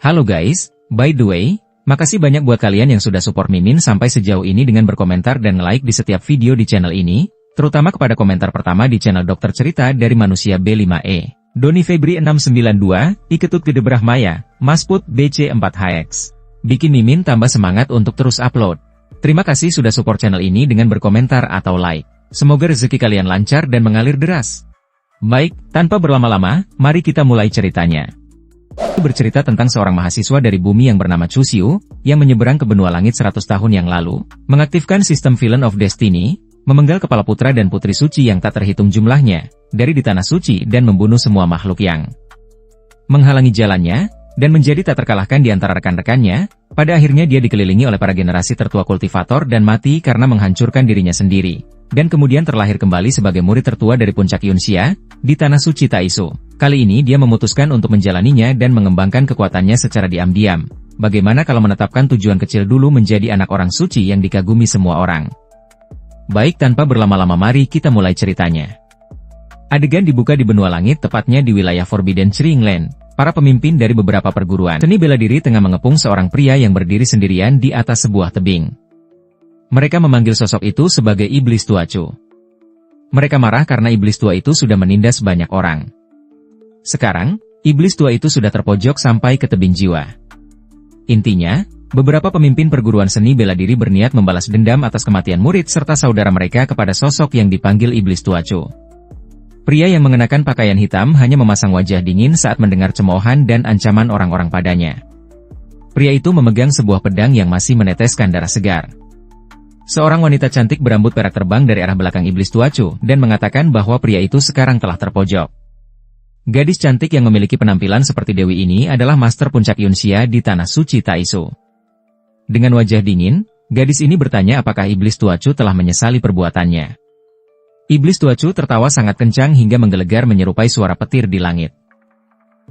Halo guys, by the way, makasih banyak buat kalian yang sudah support Mimin sampai sejauh ini dengan berkomentar dan nge-like di setiap video di channel ini, terutama kepada komentar pertama di channel Dokter Cerita dari Manusia B5E. Doni Febri 692, Iketut Gede Brahmaya, Mas Put BC4HX. Bikin Mimin tambah semangat untuk terus upload. Terima kasih sudah support channel ini dengan berkomentar atau like. Semoga rezeki kalian lancar dan mengalir deras. Baik, tanpa berlama-lama, mari kita mulai ceritanya. Bercerita tentang seorang mahasiswa dari bumi yang bernama Chu Xiu, yang menyeberang ke benua langit 100 tahun yang lalu, mengaktifkan sistem Villain of Destiny, memenggal kepala putra dan putri suci yang tak terhitung jumlahnya, dari di tanah suci dan membunuh semua makhluk yang menghalangi jalannya, dan menjadi tak terkalahkan di antara rekan-rekannya. Pada akhirnya dia dikelilingi oleh para generasi tertua kultivator dan mati karena menghancurkan dirinya sendiri, dan kemudian terlahir kembali sebagai murid tertua dari puncak Yunxia, di tanah suci Taisu. Kali ini dia memutuskan untuk menjalaninya dan mengembangkan kekuatannya secara diam-diam. Bagaimana kalau menetapkan tujuan kecil dulu menjadi anak orang suci yang dikagumi semua orang? Baik, tanpa berlama-lama mari kita mulai ceritanya. Adegan dibuka di benua langit, tepatnya di wilayah Forbidden Land. Para pemimpin dari beberapa perguruan seni bela diri tengah mengepung seorang pria yang berdiri sendirian di atas sebuah tebing. Mereka memanggil sosok itu sebagai Iblis Tua Chu. Mereka marah karena Iblis Tua itu sudah menindas banyak orang. Sekarang, Iblis Tua itu sudah terpojok sampai ke tebing jiwa. Intinya, beberapa pemimpin perguruan seni bela diri berniat membalas dendam atas kematian murid serta saudara mereka kepada sosok yang dipanggil Iblis Tua Chu. Pria yang mengenakan pakaian hitam hanya memasang wajah dingin saat mendengar cemoohan dan ancaman orang-orang padanya. Pria itu memegang sebuah pedang yang masih meneteskan darah segar. Seorang wanita cantik berambut perak terbang dari arah belakang Iblis Tua Chu dan mengatakan bahwa pria itu sekarang telah terpojok. Gadis cantik yang memiliki penampilan seperti Dewi ini adalah Master Puncak Yunxia di Tanah Suci Taisu. Dengan wajah dingin, gadis ini bertanya apakah Iblis Tua Chu telah menyesali perbuatannya. Iblis Tua Chu tertawa sangat kencang hingga menggelegar menyerupai suara petir di langit.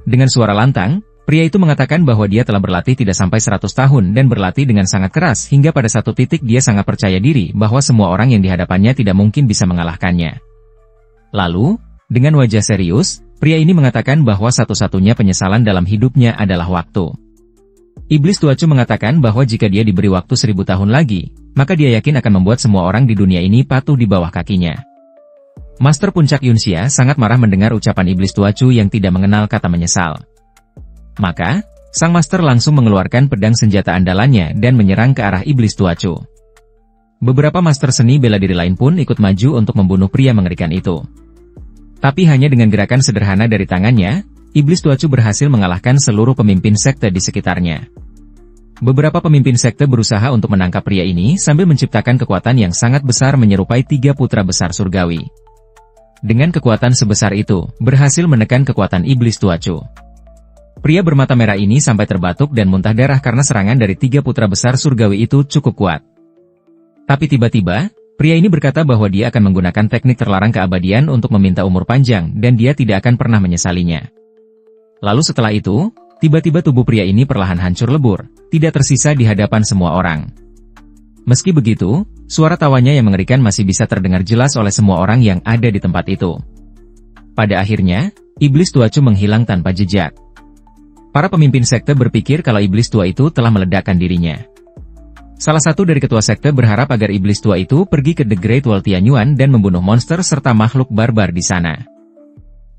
Dengan suara lantang, pria itu mengatakan bahwa dia telah berlatih tidak sampai 100 tahun dan berlatih dengan sangat keras hingga pada satu titik dia sangat percaya diri bahwa semua orang yang dihadapannya tidak mungkin bisa mengalahkannya. Lalu, dengan wajah serius, pria ini mengatakan bahwa satu-satunya penyesalan dalam hidupnya adalah waktu. Iblis Tua Chu mengatakan bahwa jika dia diberi waktu 1000 tahun lagi, maka dia yakin akan membuat semua orang di dunia ini patuh di bawah kakinya. Master Puncak Yunxia sangat marah mendengar ucapan Iblis Tua Chu yang tidak mengenal kata menyesal. Maka, sang master langsung mengeluarkan pedang senjata andalannya dan menyerang ke arah Iblis Tua Chu. Beberapa master seni bela diri lain pun ikut maju untuk membunuh pria mengerikan itu. Tapi hanya dengan gerakan sederhana dari tangannya, Iblis Tua Chu berhasil mengalahkan seluruh pemimpin sekte di sekitarnya. Beberapa pemimpin sekte berusaha untuk menangkap pria ini sambil menciptakan kekuatan yang sangat besar menyerupai 3 putra besar surgawi. Dengan kekuatan sebesar itu, berhasil menekan kekuatan Iblis Tua Chu. Pria bermata merah ini sampai terbatuk dan muntah darah karena serangan dari 3 putra besar surgawi itu cukup kuat. Tapi tiba-tiba, pria ini berkata bahwa dia akan menggunakan teknik terlarang keabadian untuk meminta umur panjang dan dia tidak akan pernah menyesalinya. Lalu setelah itu, tiba-tiba tubuh pria ini perlahan hancur lebur, tidak tersisa di hadapan semua orang. Meski begitu, suara tawanya yang mengerikan masih bisa terdengar jelas oleh semua orang yang ada di tempat itu. Pada akhirnya, Iblis Tua Chu menghilang tanpa jejak. Para pemimpin sekte berpikir kalau Iblis Tua itu telah meledakkan dirinya. Salah satu dari ketua sekte berharap agar Iblis Tua itu pergi ke The Great Wall Tianyuan dan membunuh monster serta makhluk barbar di sana.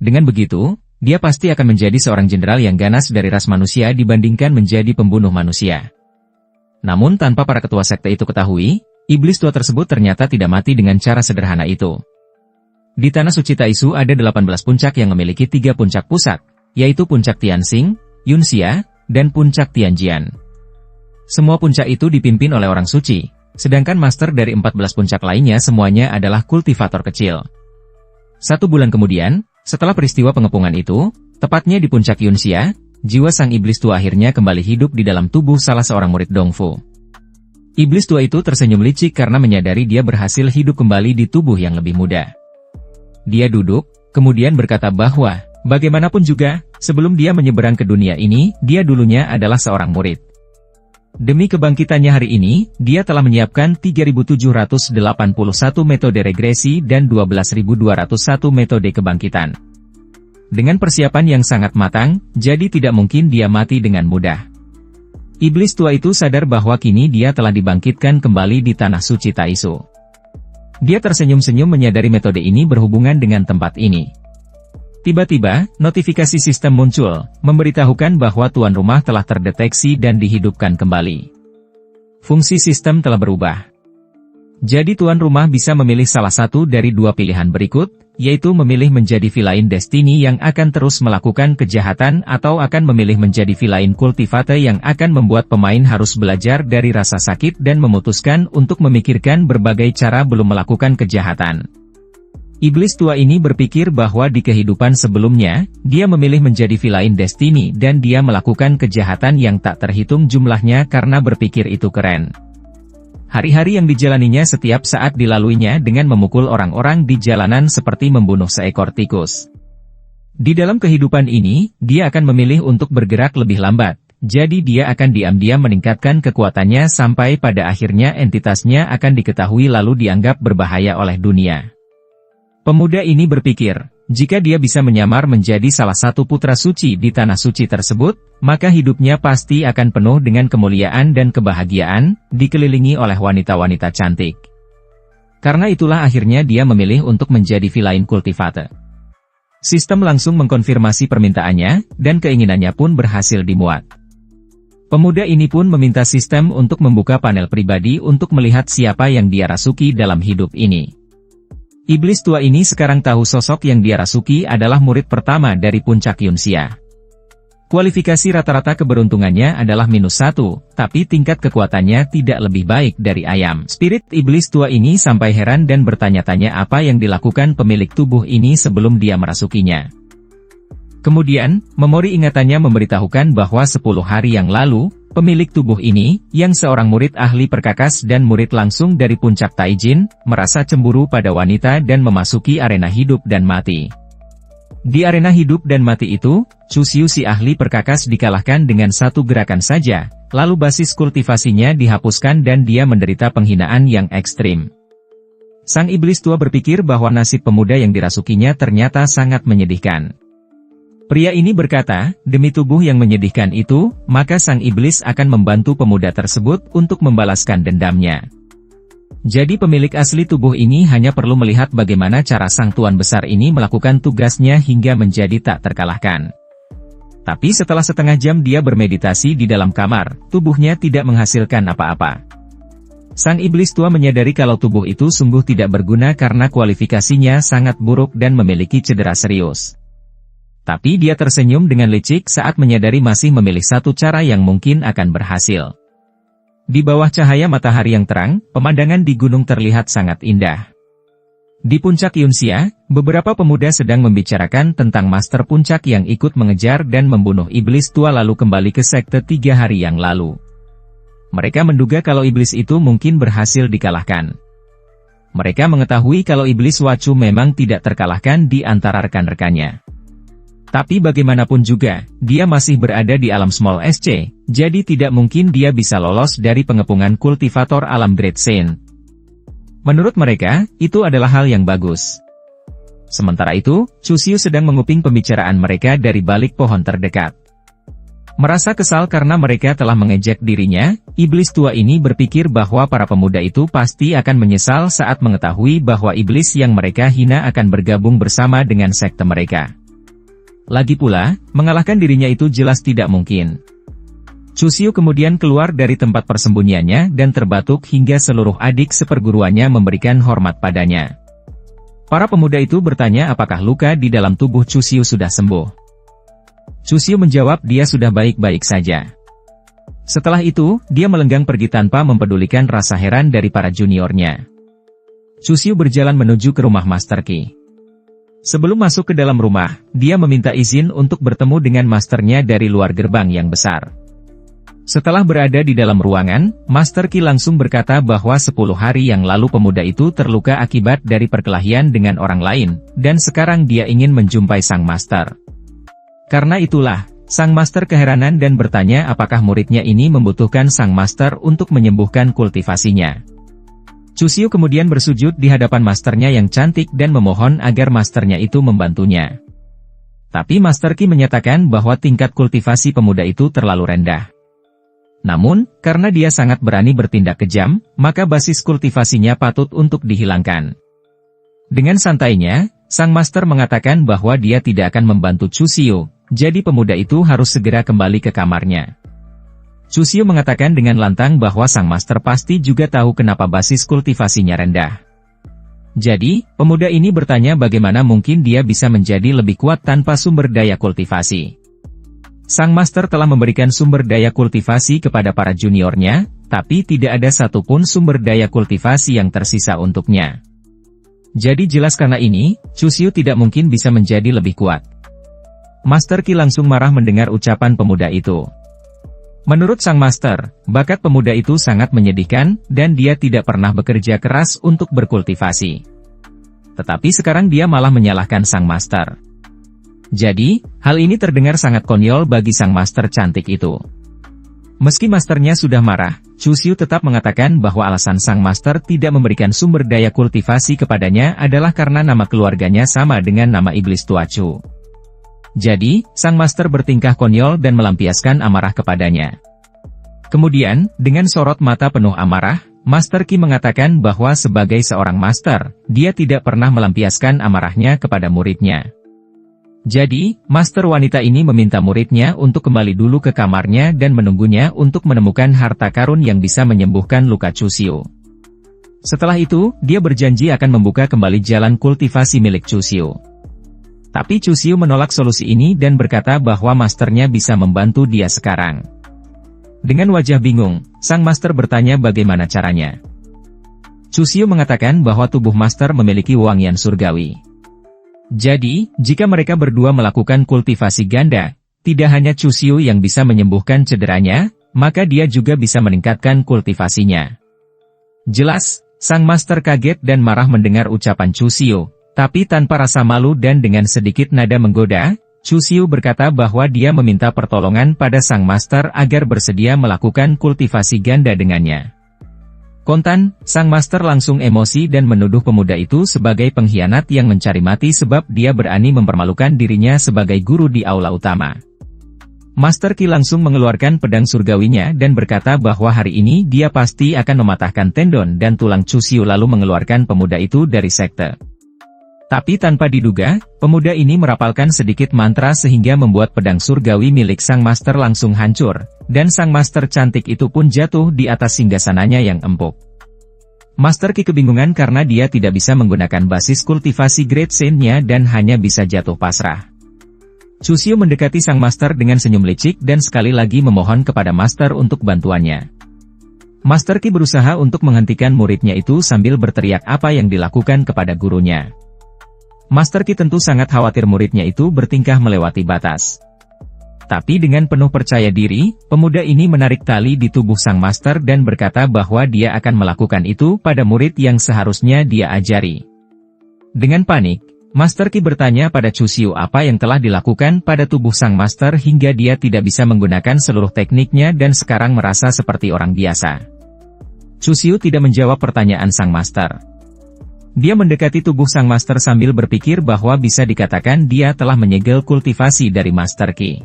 Dengan begitu, dia pasti akan menjadi seorang jenderal yang ganas dari ras manusia dibandingkan menjadi pembunuh manusia. Namun tanpa para ketua sekte itu ketahui, Iblis Tua tersebut ternyata tidak mati dengan cara sederhana itu. Di Tanah Suci Taisu ada 18 puncak yang memiliki 3 puncak pusat, yaitu Puncak Tianxing, Yunxia, dan Puncak Tianjian. Semua puncak itu dipimpin oleh orang suci, sedangkan master dari 14 puncak lainnya semuanya adalah kultivator kecil. 1 bulan kemudian, setelah peristiwa pengepungan itu, tepatnya di Puncak Yunxia, jiwa sang Iblis Tua akhirnya kembali hidup di dalam tubuh salah seorang murid Dongfu. Iblis Tua itu tersenyum licik karena menyadari dia berhasil hidup kembali di tubuh yang lebih muda. Dia duduk, kemudian berkata bahwa, bagaimanapun juga, sebelum dia menyeberang ke dunia ini, dia dulunya adalah seorang murid. Demi kebangkitannya hari ini, dia telah menyiapkan 3.781 metode regresi dan 12.201 metode kebangkitan. dengan persiapan yang sangat matang, jadi tidak mungkin dia mati dengan mudah. Iblis tua itu sadar bahwa kini dia telah dibangkitkan kembali di tanah suci Taisu. Dia tersenyum-senyum menyadari metode ini berhubungan dengan tempat ini. Tiba-tiba, notifikasi sistem muncul, memberitahukan bahwa tuan rumah telah terdeteksi dan dihidupkan kembali. Fungsi sistem telah berubah. Jadi tuan rumah bisa memilih salah satu dari dua pilihan berikut, yaitu memilih menjadi villain destiny yang akan terus melakukan kejahatan atau akan memilih menjadi villain cultivate yang akan membuat pemain harus belajar dari rasa sakit dan memutuskan untuk memikirkan berbagai cara belum melakukan kejahatan. Iblis tua ini berpikir bahwa di kehidupan sebelumnya, dia memilih menjadi villain destiny dan dia melakukan kejahatan yang tak terhitung jumlahnya karena berpikir itu keren. Hari-hari yang dijalaninya setiap saat dilaluinya dengan memukul orang-orang di jalanan seperti membunuh seekor tikus. Di dalam kehidupan ini, dia akan memilih untuk bergerak lebih lambat, jadi dia akan diam-diam meningkatkan kekuatannya sampai pada akhirnya entitasnya akan diketahui lalu dianggap berbahaya oleh dunia. Pemuda ini berpikir, jika dia bisa menyamar menjadi salah satu putra suci di tanah suci tersebut, maka hidupnya pasti akan penuh dengan kemuliaan dan kebahagiaan, dikelilingi oleh wanita-wanita cantik. Karena itulah akhirnya dia memilih untuk menjadi villain cultivate. Sistem langsung mengkonfirmasi permintaannya, dan keinginannya pun berhasil dimuat. Pemuda ini pun meminta sistem untuk membuka panel pribadi untuk melihat siapa yang dia rasuki dalam hidup ini. Iblis tua ini sekarang tahu sosok yang dia rasuki adalah murid pertama dari puncak Yunxia. Kualifikasi rata-rata keberuntungannya adalah -1, tapi tingkat kekuatannya tidak lebih baik dari ayam. Spirit iblis tua ini sampai heran dan bertanya-tanya apa yang dilakukan pemilik tubuh ini sebelum dia merasukinya. Kemudian, memori ingatannya memberitahukan bahwa 10 hari yang lalu, pemilik tubuh ini, yang seorang murid ahli perkakas dan murid langsung dari puncak Taijin, merasa cemburu pada wanita dan memasuki arena hidup dan mati. Di arena hidup dan mati itu, Chu Xiu si ahli perkakas dikalahkan dengan satu gerakan saja, lalu basis kultivasinya dihapuskan dan dia menderita penghinaan yang ekstrim. Sang iblis tua berpikir bahwa nasib pemuda yang dirasukinya ternyata sangat menyedihkan. Pria ini berkata, demi tubuh yang menyedihkan itu, maka sang iblis akan membantu pemuda tersebut untuk membalaskan dendamnya. Jadi pemilik asli tubuh ini hanya perlu melihat bagaimana cara sang tuan besar ini melakukan tugasnya hingga menjadi tak terkalahkan. Tapi setelah setengah jam dia bermeditasi di dalam kamar, tubuhnya tidak menghasilkan apa-apa. Sang iblis tua menyadari kalau tubuh itu sungguh tidak berguna karena kualifikasinya sangat buruk dan memiliki cedera serius. Tapi dia tersenyum dengan licik saat menyadari masih memilih satu cara yang mungkin akan berhasil. Di bawah cahaya matahari yang terang, pemandangan di gunung terlihat sangat indah. Di puncak Yunxia, beberapa pemuda sedang membicarakan tentang master puncak yang ikut mengejar dan membunuh iblis tua lalu kembali ke sekte 3 hari yang lalu. Mereka menduga kalau iblis itu mungkin berhasil dikalahkan. Mereka mengetahui kalau iblis Wacu memang tidak terkalahkan di antara rekan-rekannya. Tapi bagaimanapun juga, dia masih berada di alam Small SC, jadi tidak mungkin dia bisa lolos dari pengepungan kultivator alam Great Saint. Menurut mereka, itu adalah hal yang bagus. Sementara itu, Chu Xiu sedang menguping pembicaraan mereka dari balik pohon terdekat. Merasa kesal karena mereka telah mengejek dirinya, iblis tua ini berpikir bahwa para pemuda itu pasti akan menyesal saat mengetahui bahwa iblis yang mereka hina akan bergabung bersama dengan sekte mereka. Lagi pula, mengalahkan dirinya itu jelas tidak mungkin. Chu Xiu kemudian keluar dari tempat persembunyiannya dan terbatuk hingga seluruh adik seperguruannya memberikan hormat padanya. Para pemuda itu bertanya apakah luka di dalam tubuh Chu Xiu sudah sembuh. Chu Xiu menjawab dia sudah baik-baik saja. Setelah itu, dia melenggang pergi tanpa mempedulikan rasa heran dari para juniornya. Chu Xiu berjalan menuju ke rumah Master Qi. Sebelum masuk ke dalam rumah, dia meminta izin untuk bertemu dengan masternya dari luar gerbang yang besar. Setelah berada di dalam ruangan, Master Qi langsung berkata bahwa 10 hari yang lalu pemuda itu terluka akibat dari perkelahian dengan orang lain, dan sekarang dia ingin menjumpai sang master. Karena itulah, sang master keheranan dan bertanya apakah muridnya ini membutuhkan sang master untuk menyembuhkan kultivasinya. Chu Xiu kemudian bersujud di hadapan masternya yang cantik dan memohon agar masternya itu membantunya. Tapi Master Qi menyatakan bahwa tingkat kultivasi pemuda itu terlalu rendah. Namun, karena dia sangat berani bertindak kejam, maka basis kultivasinya patut untuk dihilangkan. Dengan santainya, sang Master mengatakan bahwa dia tidak akan membantu Chu Xiu, jadi pemuda itu harus segera kembali ke kamarnya. Chu Xiu mengatakan dengan lantang bahwa sang Master pasti juga tahu kenapa basis kultivasinya rendah. Jadi, pemuda ini bertanya bagaimana mungkin dia bisa menjadi lebih kuat tanpa sumber daya kultivasi. Sang Master telah memberikan sumber daya kultivasi kepada para juniornya, tapi tidak ada satupun sumber daya kultivasi yang tersisa untuknya. Jadi jelas karena ini, Chu Xiu tidak mungkin bisa menjadi lebih kuat. Master Qi langsung marah mendengar ucapan pemuda itu. Menurut sang Master, bakat pemuda itu sangat menyedihkan, dan dia tidak pernah bekerja keras untuk berkultivasi. Tetapi sekarang dia malah menyalahkan sang Master. Jadi, hal ini terdengar sangat konyol bagi sang Master cantik itu. Meski Masternya sudah marah, Chu Xiu tetap mengatakan bahwa alasan sang Master tidak memberikan sumber daya kultivasi kepadanya adalah karena nama keluarganya sama dengan nama iblis tua Chu. Jadi, sang Master bertingkah konyol dan melampiaskan amarah kepadanya. Kemudian, dengan sorot mata penuh amarah, Master Qi mengatakan bahwa sebagai seorang Master, dia tidak pernah melampiaskan amarahnya kepada muridnya. Jadi, Master wanita ini meminta muridnya untuk kembali dulu ke kamarnya dan menunggunya untuk menemukan harta karun yang bisa menyembuhkan luka Chu Xiu. Setelah itu, dia berjanji akan membuka kembali jalan kultivasi milik Chu Xiu. Tapi Chu Xiu menolak solusi ini dan berkata bahwa Masternya bisa membantu dia sekarang. Dengan wajah bingung, sang Master bertanya bagaimana caranya. Chu Xiu mengatakan bahwa tubuh Master memiliki wangian surgawi. Jadi, jika mereka berdua melakukan kultivasi ganda, tidak hanya Chu Xiu yang bisa menyembuhkan cederanya, maka dia juga bisa meningkatkan kultivasinya. Jelas, sang Master kaget dan marah mendengar ucapan Chu Xiu. Tapi tanpa rasa malu dan dengan sedikit nada menggoda, Chu Xiu berkata bahwa dia meminta pertolongan pada sang Master agar bersedia melakukan kultivasi ganda dengannya. Kontan, sang Master langsung emosi dan menuduh pemuda itu sebagai pengkhianat yang mencari mati sebab dia berani mempermalukan dirinya sebagai guru di aula utama. Master Qi langsung mengeluarkan pedang surgawinya dan berkata bahwa hari ini dia pasti akan mematahkan tendon dan tulang Chu Xiu lalu mengeluarkan pemuda itu dari sekte. Tapi tanpa diduga, pemuda ini merapalkan sedikit mantra sehingga membuat pedang surgawi milik sang Master langsung hancur, dan sang Master cantik itu pun jatuh di atas singgasananya yang empuk. Master Qi kebingungan karena dia tidak bisa menggunakan basis kultivasi Great Saint-nya dan hanya bisa jatuh pasrah. Chu Xiu mendekati sang Master dengan senyum licik dan sekali lagi memohon kepada Master untuk bantuannya. Master Qi berusaha untuk menghentikan muridnya itu sambil berteriak apa yang dilakukan kepada gurunya. Master Qi tentu sangat khawatir muridnya itu bertingkah melewati batas. Tapi dengan penuh percaya diri, pemuda ini menarik tali di tubuh sang Master dan berkata bahwa dia akan melakukan itu pada murid yang seharusnya dia ajari. Dengan panik, Master Qi bertanya pada Chu Xiu apa yang telah dilakukan pada tubuh sang Master hingga dia tidak bisa menggunakan seluruh tekniknya dan sekarang merasa seperti orang biasa. Chu Xiu tidak menjawab pertanyaan sang Master. Dia mendekati tubuh sang Master sambil berpikir bahwa bisa dikatakan dia telah menyegel kultivasi dari Master Qi.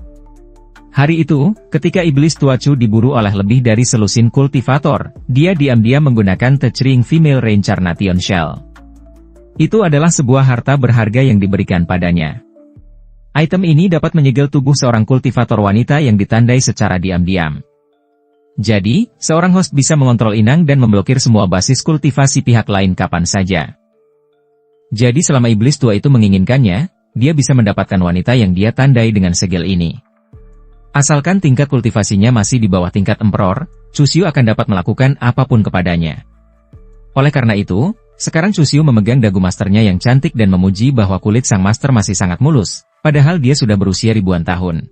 Hari itu, ketika iblis tua Chu diburu oleh lebih dari selusin kultivator, dia diam-diam menggunakan Techring Female Reincarnation Shell. Itu adalah sebuah harta berharga yang diberikan padanya. Item ini dapat menyegel tubuh seorang kultivator wanita yang ditandai secara diam-diam. Jadi, seorang host bisa mengontrol inang dan memblokir semua basis kultivasi pihak lain kapan saja. Jadi selama iblis tua itu menginginkannya, dia bisa mendapatkan wanita yang dia tandai dengan segel ini. Asalkan tingkat kultivasinya masih di bawah tingkat Emperor, Chu Xiu akan dapat melakukan apapun kepadanya. Oleh karena itu, sekarang Chu Xiu memegang dagu masternya yang cantik dan memuji bahwa kulit sang master masih sangat mulus, padahal dia sudah berusia ribuan tahun.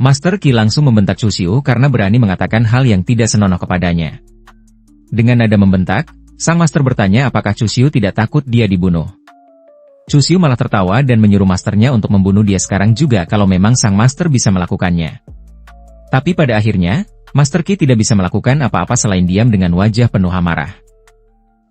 Master Qi langsung membentak Chu Xiu karena berani mengatakan hal yang tidak senonoh kepadanya. Dengan nada membentak, sang master bertanya apakah Chu Xiu tidak takut dia dibunuh. Chu Xiu malah tertawa dan menyuruh masternya untuk membunuh dia sekarang juga kalau memang sang master bisa melakukannya. Tapi pada akhirnya, Master Qi tidak bisa melakukan apa-apa selain diam dengan wajah penuh amarah.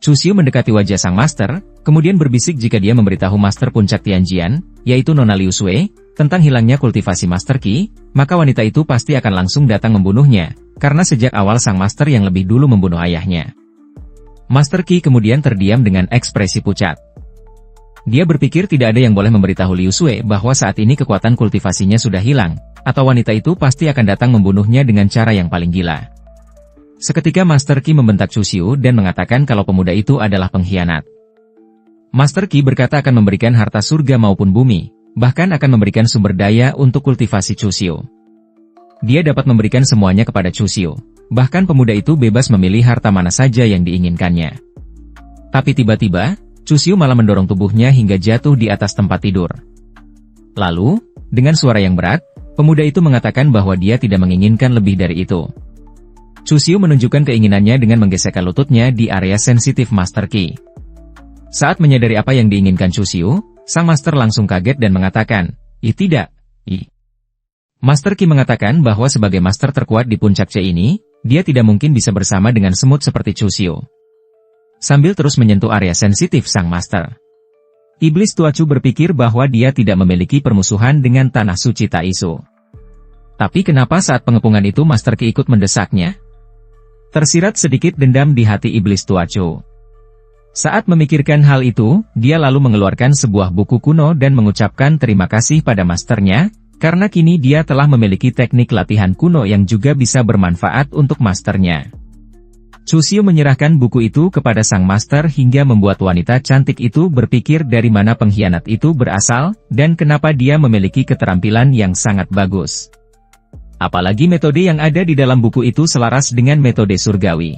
Chu Xiu mendekati wajah sang master, kemudian berbisik jika dia memberitahu Master Puncak Tianjian, yaitu Nona Liu Sui, tentang hilangnya kultivasi Master Qi, maka wanita itu pasti akan langsung datang membunuhnya, karena sejak awal sang Master yang lebih dulu membunuh ayahnya. Master Qi kemudian terdiam dengan ekspresi pucat. Dia berpikir tidak ada yang boleh memberitahu Liu Sui bahwa saat ini kekuatan kultivasinya sudah hilang, atau wanita itu pasti akan datang membunuhnya dengan cara yang paling gila. Seketika Master Qi membentak Chu Xiu dan mengatakan kalau pemuda itu adalah pengkhianat. Master Qi berkata akan memberikan harta surga maupun bumi, bahkan akan memberikan sumber daya untuk kultivasi Chu Xiu. Dia dapat memberikan semuanya kepada Chu Xiu, bahkan pemuda itu bebas memilih harta mana saja yang diinginkannya. Tapi tiba-tiba, Chu Xiu malah mendorong tubuhnya hingga jatuh di atas tempat tidur. Lalu, dengan suara yang berat, pemuda itu mengatakan bahwa dia tidak menginginkan lebih dari itu. Chu Xiu menunjukkan keinginannya dengan menggesekkan lututnya di area sensitif Master Qi. Saat menyadari apa yang diinginkan Chu Xiu, sang Master langsung kaget dan mengatakan, tidak. Master Qi mengatakan bahwa sebagai Master terkuat di puncak C ini, dia tidak mungkin bisa bersama dengan semut seperti Chu Xiu. Sambil terus menyentuh area sensitif sang Master, Iblis Tua Chu berpikir bahwa dia tidak memiliki permusuhan dengan Tanah Suci Taisu. Tapi kenapa saat pengepungan itu Master Qi ikut mendesaknya? Tersirat sedikit dendam di hati Iblis Tua Chu. Saat memikirkan hal itu, dia lalu mengeluarkan sebuah buku kuno dan mengucapkan terima kasih pada masternya, karena kini dia telah memiliki teknik latihan kuno yang juga bisa bermanfaat untuk masternya. Chu Xiu menyerahkan buku itu kepada sang master hingga membuat wanita cantik itu berpikir dari mana pengkhianat itu berasal, dan kenapa dia memiliki keterampilan yang sangat bagus. Apalagi metode yang ada di dalam buku itu selaras dengan metode surgawi.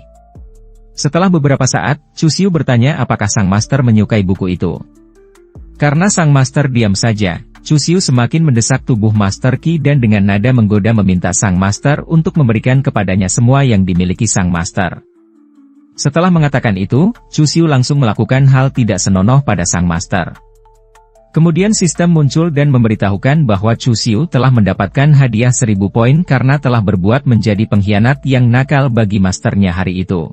Setelah beberapa saat, Chu Xiu bertanya apakah sang master menyukai buku itu. Karena sang master diam saja, Chu Xiu semakin mendesak tubuh Master Qi dan dengan nada menggoda meminta sang master untuk memberikan kepadanya semua yang dimiliki sang master. Setelah mengatakan itu, Chu Xiu langsung melakukan hal tidak senonoh pada sang master. Kemudian sistem muncul dan memberitahukan bahwa Chu Xiu telah mendapatkan hadiah 1000 poin karena telah berbuat menjadi pengkhianat yang nakal bagi masternya hari itu.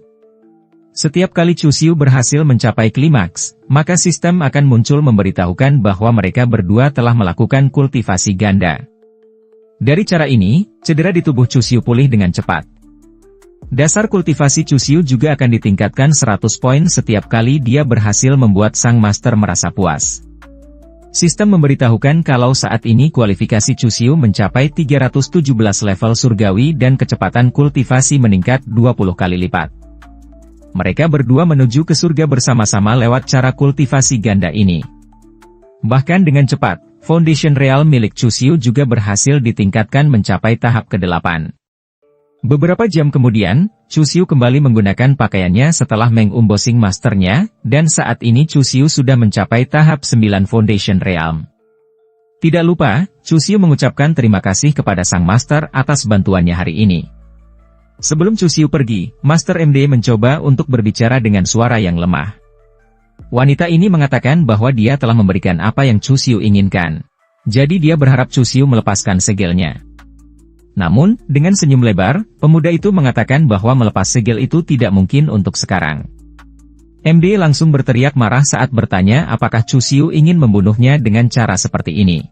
Setiap kali Chu Xiu berhasil mencapai klimaks, maka sistem akan muncul memberitahukan bahwa mereka berdua telah melakukan kultivasi ganda. Dari cara ini, cedera di tubuh Chu Xiu pulih dengan cepat. Dasar kultivasi Chu Xiu juga akan ditingkatkan 100 poin setiap kali dia berhasil membuat sang master merasa puas. Sistem memberitahukan kalau saat ini kualifikasi Chu Xiu mencapai 317 level surgawi dan kecepatan kultivasi meningkat 20 kali lipat. Mereka berdua menuju ke surga bersama-sama lewat cara kultivasi ganda ini. Bahkan dengan cepat, Foundation Real milik Chu Xiu juga berhasil ditingkatkan mencapai tahap ke-8. Beberapa jam kemudian, Chu Xiu kembali menggunakan pakaiannya setelah mengumbosing masternya, dan saat ini Chu Xiu sudah mencapai tahap 9 Foundation Realm. Tidak lupa, Chu Xiu mengucapkan terima kasih kepada sang master atas bantuannya hari ini. Sebelum Chu Xiu pergi, Master MD mencoba untuk berbicara dengan suara yang lemah. Wanita ini mengatakan bahwa dia telah memberikan apa yang Chu Xiu inginkan. Jadi dia berharap Chu Xiu melepaskan segelnya. Namun, dengan senyum lebar, pemuda itu mengatakan bahwa melepas segel itu tidak mungkin untuk sekarang. MD langsung berteriak marah saat bertanya apakah Chu Xiu ingin membunuhnya dengan cara seperti ini.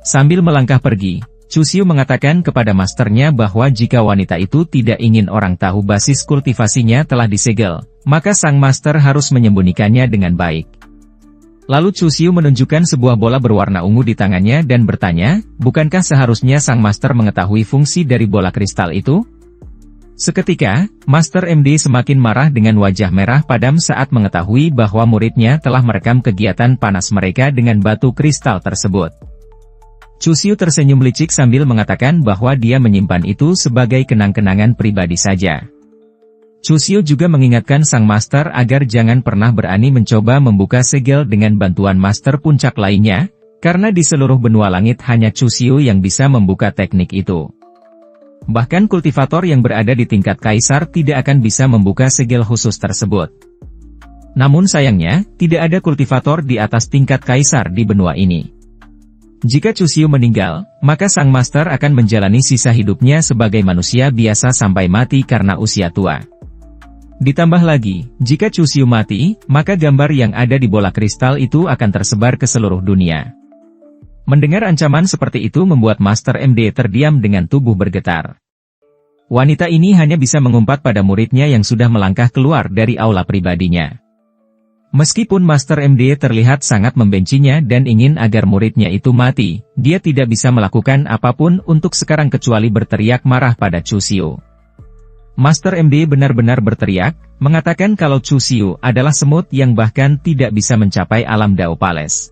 Sambil melangkah pergi, Chu Xiu mengatakan kepada masternya bahwa jika wanita itu tidak ingin orang tahu basis kultivasinya telah disegel, maka sang master harus menyembunyikannya dengan baik. Lalu Chu Xiu menunjukkan sebuah bola berwarna ungu di tangannya dan bertanya, bukankah seharusnya sang master mengetahui fungsi dari bola kristal itu? Seketika, Master MD semakin marah dengan wajah merah padam saat mengetahui bahwa muridnya telah merekam kegiatan panas mereka dengan batu kristal tersebut. Chu Xiu tersenyum licik sambil mengatakan bahwa dia menyimpan itu sebagai kenang-kenangan pribadi saja. Chu Xiu juga mengingatkan sang master agar jangan pernah berani mencoba membuka segel dengan bantuan master puncak lainnya, karena di seluruh benua langit hanya Chu Xiu yang bisa membuka teknik itu. Bahkan kultivator yang berada di tingkat kaisar tidak akan bisa membuka segel khusus tersebut. Namun sayangnya, tidak ada kultivator di atas tingkat kaisar di benua ini. Jika Chu Xiu meninggal, maka sang master akan menjalani sisa hidupnya sebagai manusia biasa sampai mati karena usia tua. Ditambah lagi, jika Chu Xiu mati, maka gambar yang ada di bola kristal itu akan tersebar ke seluruh dunia. Mendengar ancaman seperti itu membuat Master MD terdiam dengan tubuh bergetar. Wanita ini hanya bisa mengumpat pada muridnya yang sudah melangkah keluar dari aula pribadinya. Meskipun Master MD terlihat sangat membencinya dan ingin agar muridnya itu mati, dia tidak bisa melakukan apapun untuk sekarang kecuali berteriak marah pada Chu Xiu. Master MD benar-benar berteriak, mengatakan kalau Chu Xiu adalah semut yang bahkan tidak bisa mencapai alam Dao Palace.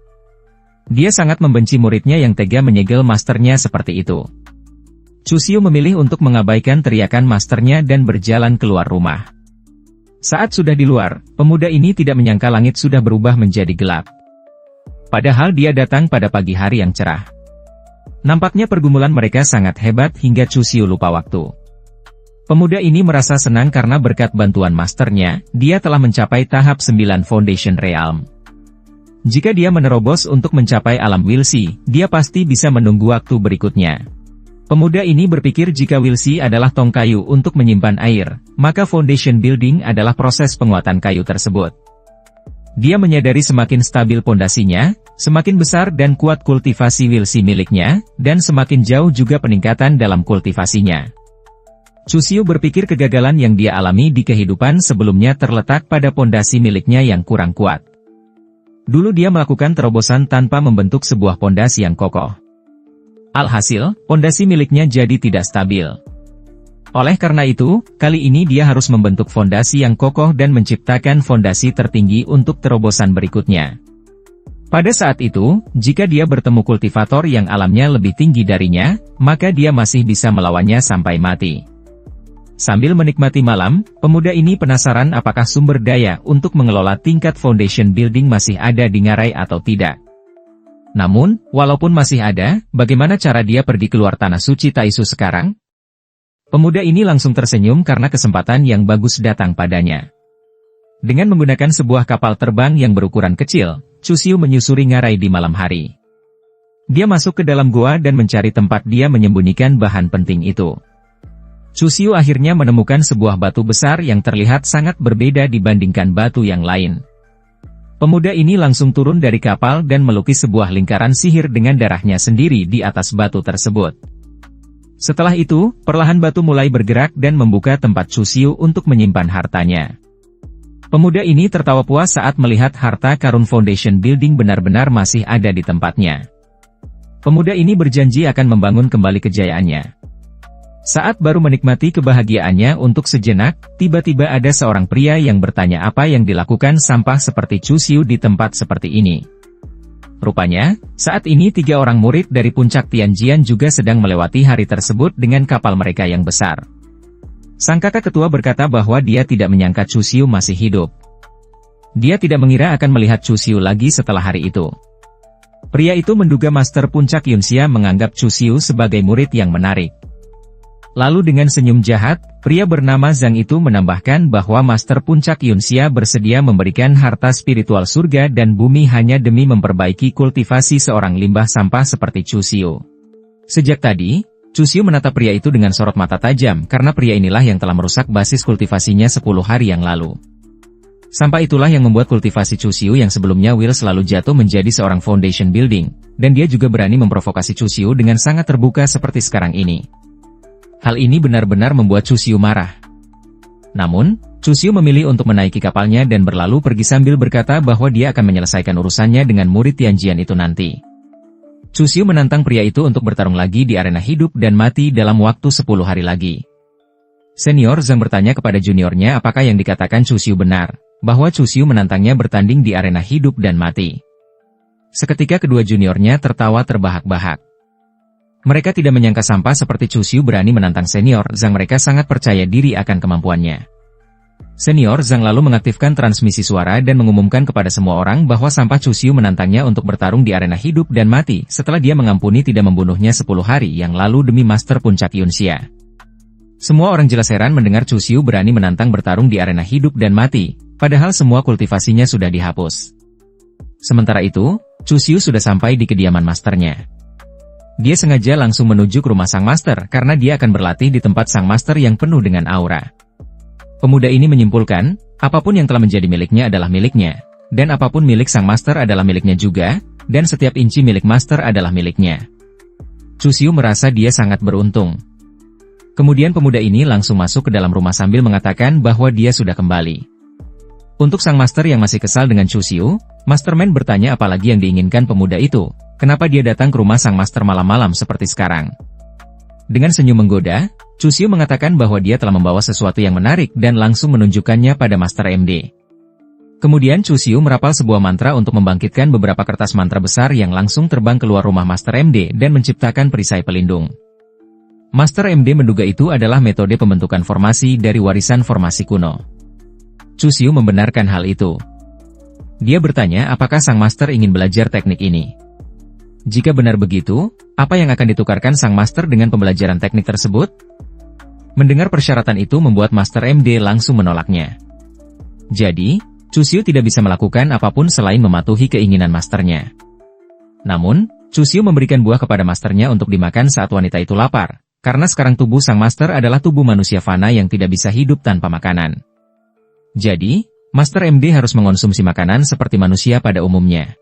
Dia sangat membenci muridnya yang tega menyegel masternya seperti itu. Chu Xiu memilih untuk mengabaikan teriakan masternya dan berjalan keluar rumah. Saat sudah di luar, pemuda ini tidak menyangka langit sudah berubah menjadi gelap. Padahal dia datang pada pagi hari yang cerah. Nampaknya pergumulan mereka sangat hebat hingga Chu Xiu lupa waktu. Pemuda ini merasa senang karena berkat bantuan masternya, dia telah mencapai tahap 9 Foundation Realm. Jika dia menerobos untuk mencapai alam Wilsi, dia pasti bisa menunggu waktu berikutnya. Pemuda ini berpikir jika Wilsi adalah tong kayu untuk menyimpan air, maka foundation building adalah proses penguatan kayu tersebut. Dia menyadari semakin stabil pondasinya, semakin besar dan kuat kultivasi Wilsi miliknya, dan semakin jauh juga peningkatan dalam kultivasinya. Chu Xiu berpikir kegagalan yang dia alami di kehidupan sebelumnya terletak pada pondasi miliknya yang kurang kuat. Dulu dia melakukan terobosan tanpa membentuk sebuah pondasi yang kokoh. Alhasil, pondasi miliknya jadi tidak stabil. Oleh karena itu, kali ini dia harus membentuk fondasi yang kokoh dan menciptakan fondasi tertinggi untuk terobosan berikutnya. Pada saat itu, jika dia bertemu kultivator yang alamnya lebih tinggi darinya, maka dia masih bisa melawannya sampai mati. Sambil menikmati malam, pemuda ini penasaran apakah sumber daya untuk mengelola tingkat foundation building masih ada di Ngarai atau tidak. Namun, walaupun masih ada, bagaimana cara dia pergi keluar tanah suci Taisu sekarang? Pemuda ini langsung tersenyum karena kesempatan yang bagus datang padanya. Dengan menggunakan sebuah kapal terbang yang berukuran kecil, Chu Xiu menyusuri Ngarai di malam hari. Dia masuk ke dalam gua dan mencari tempat dia menyembunyikan bahan penting itu. Chu Xiu akhirnya menemukan sebuah batu besar yang terlihat sangat berbeda dibandingkan batu yang lain. Pemuda ini langsung turun dari kapal dan melukis sebuah lingkaran sihir dengan darahnya sendiri di atas batu tersebut. Setelah itu, perlahan batu mulai bergerak dan membuka tempat Chu Xiu untuk menyimpan hartanya. Pemuda ini tertawa puas saat melihat harta karun foundation building benar-benar masih ada di tempatnya. Pemuda ini berjanji akan membangun kembali kejayaannya. Saat baru menikmati kebahagiaannya untuk sejenak, tiba-tiba ada seorang pria yang bertanya apa yang dilakukan sampah seperti Chu Xiu di tempat seperti ini. Rupanya, saat ini 3 orang murid dari puncak Tianjian juga sedang melewati hari tersebut dengan kapal mereka yang besar. Sang kakak ketua berkata bahwa dia tidak menyangka Chu Xiu masih hidup. Dia tidak mengira akan melihat Chu Xiu lagi setelah hari itu. Pria itu menduga Master Puncak Yunxia menganggap Chu Xiu sebagai murid yang menarik. Lalu dengan senyum jahat, pria bernama Zhang itu menambahkan bahwa Master Puncak Yunxia bersedia memberikan harta spiritual surga dan bumi hanya demi memperbaiki kultivasi seorang limbah sampah seperti Chu Xiu. Sejak tadi, Chu Xiu menatap pria itu dengan sorot mata tajam karena pria inilah yang telah merusak basis kultivasinya 10 hari yang lalu. Sampah itulah yang membuat kultivasi Chu Xiu yang sebelumnya will selalu jatuh menjadi seorang foundation building, dan dia juga berani memprovokasi Chu Xiu dengan sangat terbuka seperti sekarang ini. Hal ini benar-benar membuat Chu Xiu marah. Namun, Chu Xiu memilih untuk menaiki kapalnya dan berlalu pergi sambil berkata bahwa dia akan menyelesaikan urusannya dengan murid Tianjian itu nanti. Chu Xiu menantang pria itu untuk bertarung lagi di arena hidup dan mati dalam waktu 10 hari lagi. Senior Zhang bertanya kepada juniornya apakah yang dikatakan Chu Xiu benar, bahwa Chu Xiu menantangnya bertanding di arena hidup dan mati. Seketika kedua juniornya tertawa terbahak-bahak. Mereka tidak menyangka sampah seperti Chu Xiu berani menantang senior Zhang. Mereka sangat percaya diri akan kemampuannya. Senior Zhang lalu mengaktifkan transmisi suara dan mengumumkan kepada semua orang bahwa sampah Chu Xiu menantangnya untuk bertarung di arena hidup dan mati setelah dia mengampuni tidak membunuhnya 10 hari yang lalu demi Master Puncak Yunxia. Semua orang jelas heran mendengar Chu Xiu berani menantang bertarung di arena hidup dan mati, padahal semua kultivasinya sudah dihapus. Sementara itu, Chu Xiu sudah sampai di kediaman masternya. Dia sengaja langsung menuju ke rumah sang master karena dia akan berlatih di tempat sang master yang penuh dengan aura. Pemuda ini menyimpulkan, apapun yang telah menjadi miliknya adalah miliknya, dan apapun milik sang master adalah miliknya juga, dan setiap inci milik master adalah miliknya. Chu Xiu merasa dia sangat beruntung. Kemudian pemuda ini langsung masuk ke dalam rumah sambil mengatakan bahwa dia sudah kembali. Untuk sang master yang masih kesal dengan Chu Xiu, Mastermind bertanya apalagi yang diinginkan pemuda itu, kenapa dia datang ke rumah sang master malam-malam seperti sekarang. Dengan senyum menggoda, Chu Xiu mengatakan bahwa dia telah membawa sesuatu yang menarik dan langsung menunjukkannya pada Master MD. Kemudian Chu Xiu merapal sebuah mantra untuk membangkitkan beberapa kertas mantra besar yang langsung terbang keluar rumah Master MD dan menciptakan perisai pelindung. Master MD menduga itu adalah metode pembentukan formasi dari warisan formasi kuno. Chu Xiu membenarkan hal itu. Dia bertanya apakah sang master ingin belajar teknik ini. Jika benar begitu, apa yang akan ditukarkan sang master dengan pembelajaran teknik tersebut? Mendengar persyaratan itu membuat Master MD langsung menolaknya. Jadi, Chu Xiu tidak bisa melakukan apapun selain mematuhi keinginan masternya. Namun, Chu Xiu memberikan buah kepada masternya untuk dimakan saat wanita itu lapar, karena sekarang tubuh sang master adalah tubuh manusia fana yang tidak bisa hidup tanpa makanan. Jadi, Master MD harus mengonsumsi makanan seperti manusia pada umumnya.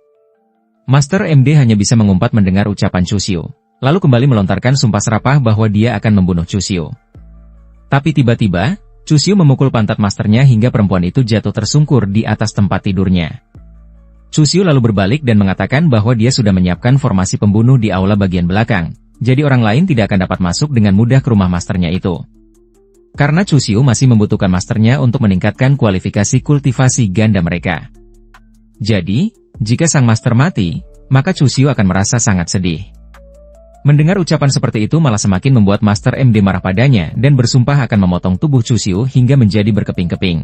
Master MD hanya bisa mengumpat mendengar ucapan Chu Xiu, lalu kembali melontarkan sumpah serapah bahwa dia akan membunuh Chu Xiu. Tapi tiba-tiba, Chu Xiu memukul pantat masternya hingga perempuan itu jatuh tersungkur di atas tempat tidurnya. Chu Xiu lalu berbalik dan mengatakan bahwa dia sudah menyiapkan formasi pembunuh di aula bagian belakang, jadi orang lain tidak akan dapat masuk dengan mudah ke rumah masternya itu. Karena Chu Xiu masih membutuhkan masternya untuk meningkatkan kualifikasi kultivasi ganda mereka. Jadi, jika sang master mati, maka Chu Xiu akan merasa sangat sedih. Mendengar ucapan seperti itu malah semakin membuat Master MD marah padanya dan bersumpah akan memotong tubuh Chu Xiu hingga menjadi berkeping-keping.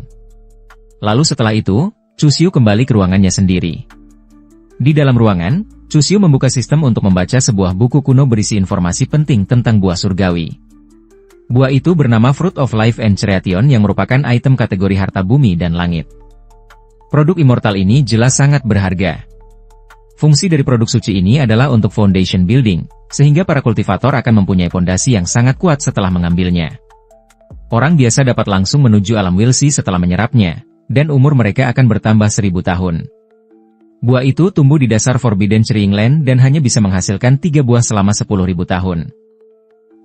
Lalu setelah itu, Chu Xiu kembali ke ruangannya sendiri. Di dalam ruangan, Chu Xiu membuka sistem untuk membaca sebuah buku kuno berisi informasi penting tentang buah surgawi. Buah itu bernama Fruit of Life Enchirition yang merupakan item kategori harta bumi dan langit. Produk immortal ini jelas sangat berharga. Fungsi dari produk suci ini adalah untuk foundation building, sehingga para kultivator akan mempunyai fondasi yang sangat kuat setelah mengambilnya. Orang biasa dapat langsung menuju alam Wilsi setelah menyerapnya, dan umur mereka akan bertambah 1000 tahun. Buah itu tumbuh di dasar Forbidden Tree Land dan hanya bisa menghasilkan 3 buah selama 10.000 tahun.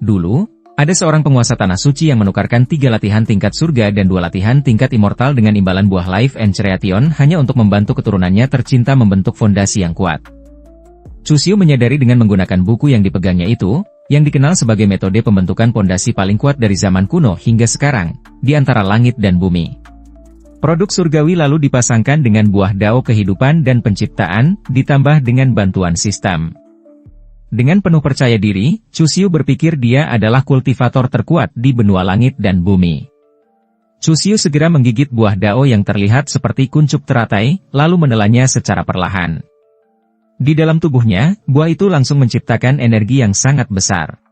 Dulu, ada seorang penguasa tanah suci yang menukarkan 3 latihan tingkat surga dan 2 latihan tingkat immortal dengan imbalan buah Life Enchirition hanya untuk membantu keturunannya tercinta membentuk fondasi yang kuat. Chu Xiu menyadari dengan menggunakan buku yang dipegangnya itu, yang dikenal sebagai metode pembentukan fondasi paling kuat dari zaman kuno hingga sekarang, di antara langit dan bumi. Produk surgawi lalu dipasangkan dengan buah dao kehidupan dan penciptaan, ditambah dengan bantuan sistem. Dengan penuh percaya diri, Chu Xiu berpikir dia adalah kultivator terkuat di benua langit dan bumi. Chu Xiu segera menggigit buah dao yang terlihat seperti kuncup teratai, lalu menelannya secara perlahan. Di dalam tubuhnya, buah itu langsung menciptakan energi yang sangat besar.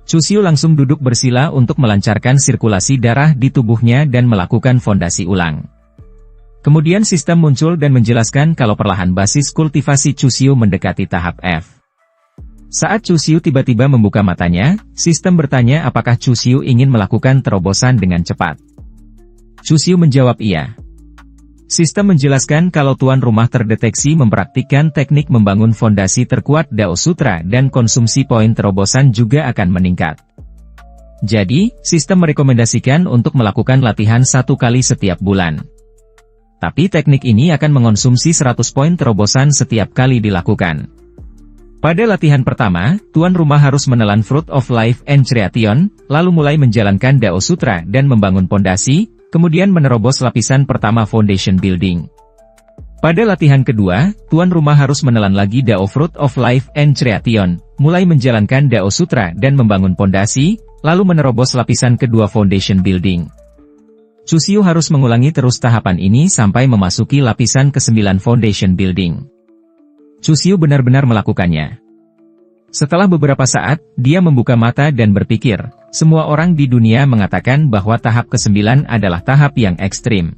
Chu Xiu langsung duduk bersila untuk melancarkan sirkulasi darah di tubuhnya dan melakukan fondasi ulang. Kemudian sistem muncul dan menjelaskan kalau perlahan basis kultivasi Chu Xiu mendekati tahap F. Saat Chu Xiu tiba-tiba membuka matanya, sistem bertanya apakah Chu Xiu ingin melakukan terobosan dengan cepat. Chu Xiu menjawab iya. Sistem menjelaskan kalau tuan rumah terdeteksi mempraktikkan teknik membangun fondasi terkuat Dao Sutra dan konsumsi poin terobosan juga akan meningkat. Jadi, sistem merekomendasikan untuk melakukan latihan 1 kali setiap bulan. Tapi teknik ini akan mengonsumsi 100 poin terobosan setiap kali dilakukan. Pada latihan pertama, tuan rumah harus menelan Fruit of Life Enchirition, lalu mulai menjalankan Dao Sutra dan membangun pondasi, kemudian menerobos lapisan pertama foundation building. Pada latihan kedua, tuan rumah harus menelan lagi Dao Fruit of Life Enchirition, mulai menjalankan Dao Sutra dan membangun pondasi, lalu menerobos lapisan kedua foundation building. Chu Xiu harus mengulangi terus tahapan ini sampai memasuki lapisan ke-9 foundation building. Chu Xiu benar-benar melakukannya. Setelah beberapa saat, dia membuka mata dan berpikir, semua orang di dunia mengatakan bahwa tahap ke-9 adalah tahap yang ekstrim.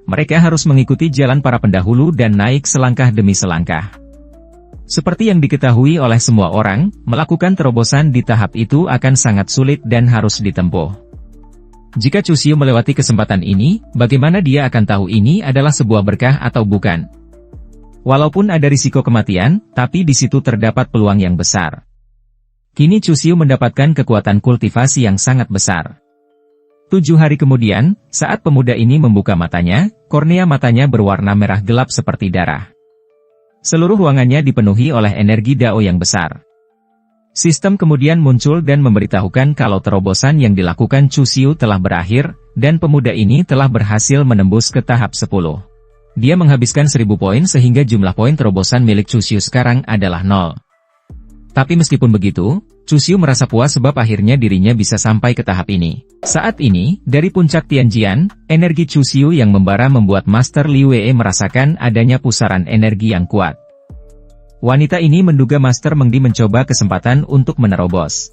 Mereka harus mengikuti jalan para pendahulu dan naik selangkah demi selangkah. Seperti yang diketahui oleh semua orang, melakukan terobosan di tahap itu akan sangat sulit dan harus ditempuh. Jika Chu Xiu melewati kesempatan ini, bagaimana dia akan tahu ini adalah sebuah berkah atau bukan? Walaupun ada risiko kematian, tapi di situ terdapat peluang yang besar. Kini Chu Xiu mendapatkan kekuatan kultivasi yang sangat besar. 7 hari kemudian, saat pemuda ini membuka matanya, kornea matanya berwarna merah gelap seperti darah. Seluruh ruangannya dipenuhi oleh energi Dao yang besar. Sistem kemudian muncul dan memberitahukan kalau terobosan yang dilakukan Chu Xiu telah berakhir, dan pemuda ini telah berhasil menembus ke tahap 10. Dia menghabiskan 1000 poin sehingga jumlah poin terobosan milik Chu Xiu sekarang adalah 0. Tapi meskipun begitu, Chu Xiu merasa puas sebab akhirnya dirinya bisa sampai ke tahap ini. Saat ini, dari puncak Tianjian, energi Chu Xiu yang membara membuat Master Liu Wei merasakan adanya pusaran energi yang kuat. Wanita ini menduga Master Mengdi mencoba kesempatan untuk menerobos.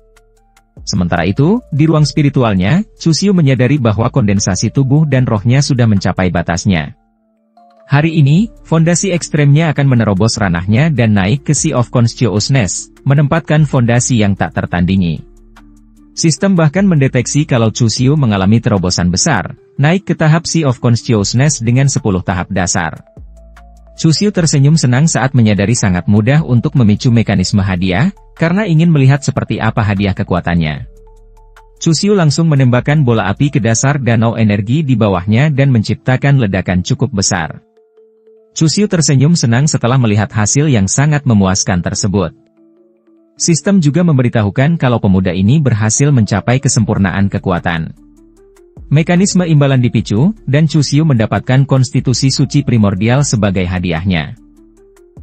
Sementara itu, di ruang spiritualnya, Chu Xiu menyadari bahwa kondensasi tubuh dan rohnya sudah mencapai batasnya. Hari ini, fondasi ekstremnya akan menerobos ranahnya dan naik ke Sea of Consciousness, menempatkan fondasi yang tak tertandingi. Sistem bahkan mendeteksi kalau Chu Xiu mengalami terobosan besar, naik ke tahap Sea of Consciousness dengan 10 tahap dasar. Chu Xiu tersenyum senang saat menyadari sangat mudah untuk memicu mekanisme hadiah, karena ingin melihat seperti apa hadiah kekuatannya. Chu Xiu langsung menembakkan bola api ke dasar danau energi di bawahnya dan menciptakan ledakan cukup besar. Chu Xiu tersenyum senang setelah melihat hasil yang sangat memuaskan tersebut. Sistem juga memberitahukan kalau pemuda ini berhasil mencapai kesempurnaan kekuatan. Mekanisme imbalan dipicu, dan Chu Xiu mendapatkan konstitusi suci primordial sebagai hadiahnya.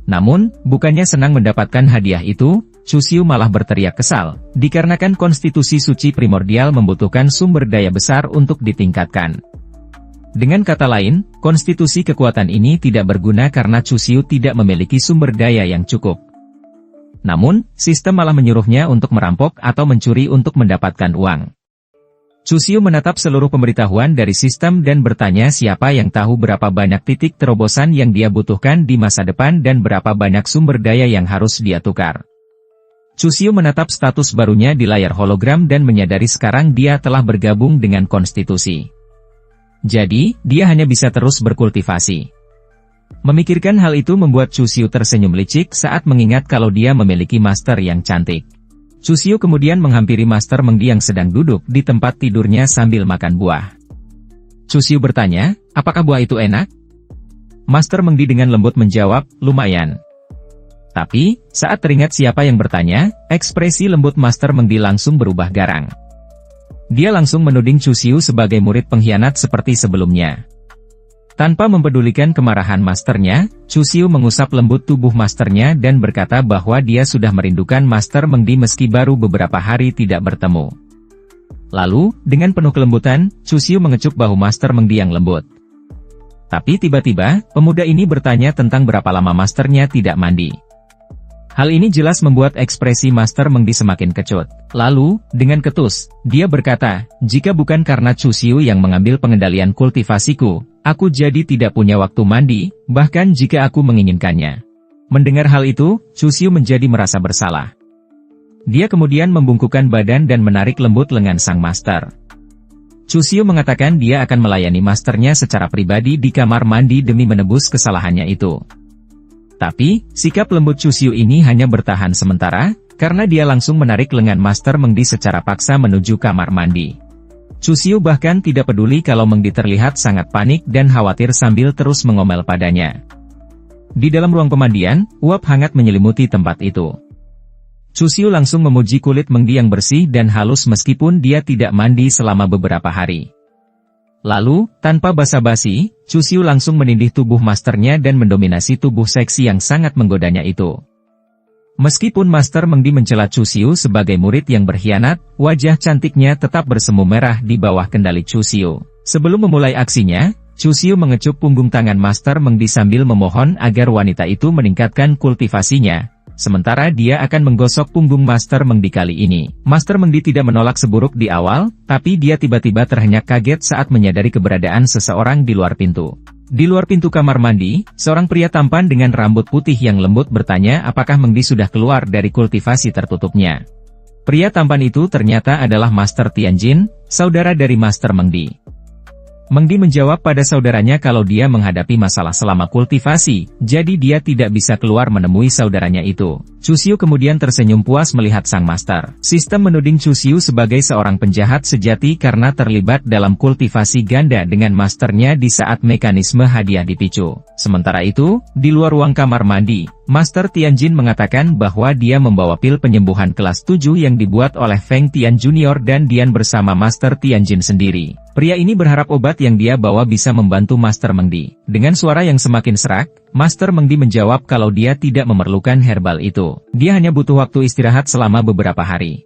Namun, bukannya senang mendapatkan hadiah itu, Chu Xiu malah berteriak kesal, dikarenakan konstitusi suci primordial membutuhkan sumber daya besar untuk ditingkatkan. Dengan kata lain, konstitusi kekuatan ini tidak berguna karena Chu Xiu tidak memiliki sumber daya yang cukup. Namun, sistem malah menyuruhnya untuk merampok atau mencuri untuk mendapatkan uang. Chu Xiu menatap seluruh pemberitahuan dari sistem dan bertanya siapa yang tahu berapa banyak titik terobosan yang dia butuhkan di masa depan dan berapa banyak sumber daya yang harus dia tukar. Chu Xiu menatap status barunya di layar hologram dan menyadari sekarang dia telah bergabung dengan konstitusi. Jadi, dia hanya bisa terus berkultivasi. Memikirkan hal itu membuat Chu Xiu tersenyum licik saat mengingat kalau dia memiliki master yang cantik. Chu Xiu kemudian menghampiri Master Mengdi yang sedang duduk di tempat tidurnya sambil makan buah. Chu Xiu bertanya, apakah buah itu enak? Master Mengdi dengan lembut menjawab, lumayan. Tapi, saat teringat siapa yang bertanya, ekspresi lembut Master Mengdi langsung berubah garang. Dia langsung menuding Chu Xiu sebagai murid pengkhianat seperti sebelumnya. Tanpa mempedulikan kemarahan masternya, Chu Xiu mengusap lembut tubuh masternya dan berkata bahwa dia sudah merindukan Master Mengdi meski baru beberapa hari tidak bertemu. Lalu, dengan penuh kelembutan, Chu Xiu mengecup bahu Master Mengdi yang lembut. Tapi tiba-tiba, pemuda ini bertanya tentang berapa lama masternya tidak mandi. Hal ini jelas membuat ekspresi Master Mengdi semakin kecut. Lalu, dengan ketus, dia berkata, jika bukan karena Chu Xiu yang mengambil pengendalian kultivasiku, aku jadi tidak punya waktu mandi, bahkan jika aku menginginkannya. Mendengar hal itu, Chu Xiu menjadi merasa bersalah. Dia kemudian membungkukkan badan dan menarik lembut lengan sang master. Chu Xiu mengatakan dia akan melayani masternya secara pribadi di kamar mandi demi menebus kesalahannya itu. Tapi, sikap lembut Chu Xiu ini hanya bertahan sementara, karena dia langsung menarik lengan Master Mengdi secara paksa menuju kamar mandi. Chu Xiu bahkan tidak peduli kalau Mengdi terlihat sangat panik dan khawatir sambil terus mengomel padanya. Di dalam ruang pemandian, uap hangat menyelimuti tempat itu. Chu Xiu langsung memuji kulit Mengdi yang bersih dan halus meskipun dia tidak mandi selama beberapa hari. Lalu, tanpa basa-basi, Chu Xiu langsung menindih tubuh masternya dan mendominasi tubuh seksi yang sangat menggodanya itu. Meskipun Master Mengdi mencela Chu Xiu sebagai murid yang berkhianat, wajah cantiknya tetap bersemu merah di bawah kendali Chu Xiu. Sebelum memulai aksinya, Chu Xiu mengecup punggung tangan Master Mengdi sambil memohon agar wanita itu meningkatkan kultivasinya. Sementara dia akan menggosok punggung Master Mengdi kali ini. Master Mengdi tidak menolak seburuk di awal, tapi dia tiba-tiba terhenyak kaget saat menyadari keberadaan seseorang di luar pintu. Di luar pintu kamar mandi, seorang pria tampan dengan rambut putih yang lembut bertanya apakah Mengdi sudah keluar dari kultivasi tertutupnya. Pria tampan itu ternyata adalah Master Tianjin, saudara dari Master Mengdi. Mengdi menjawab pada saudaranya kalau dia menghadapi masalah selama kultivasi, jadi dia tidak bisa keluar menemui saudaranya itu. Chu Xiu kemudian tersenyum puas melihat sang master. Sistem menuding Chu Xiu sebagai seorang penjahat sejati karena terlibat dalam kultivasi ganda dengan masternya di saat mekanisme hadiah dipicu. Sementara itu, di luar ruang kamar mandi, Master Tianjin mengatakan bahwa dia membawa pil penyembuhan kelas 7 yang dibuat oleh Feng Tian Junior dan Dian bersama Master Tianjin sendiri. Pria ini berharap obat yang dia bawa bisa membantu Master Mengdi. Dengan suara yang semakin serak, Master Mengdi menjawab kalau dia tidak memerlukan herbal itu. Dia hanya butuh waktu istirahat selama beberapa hari.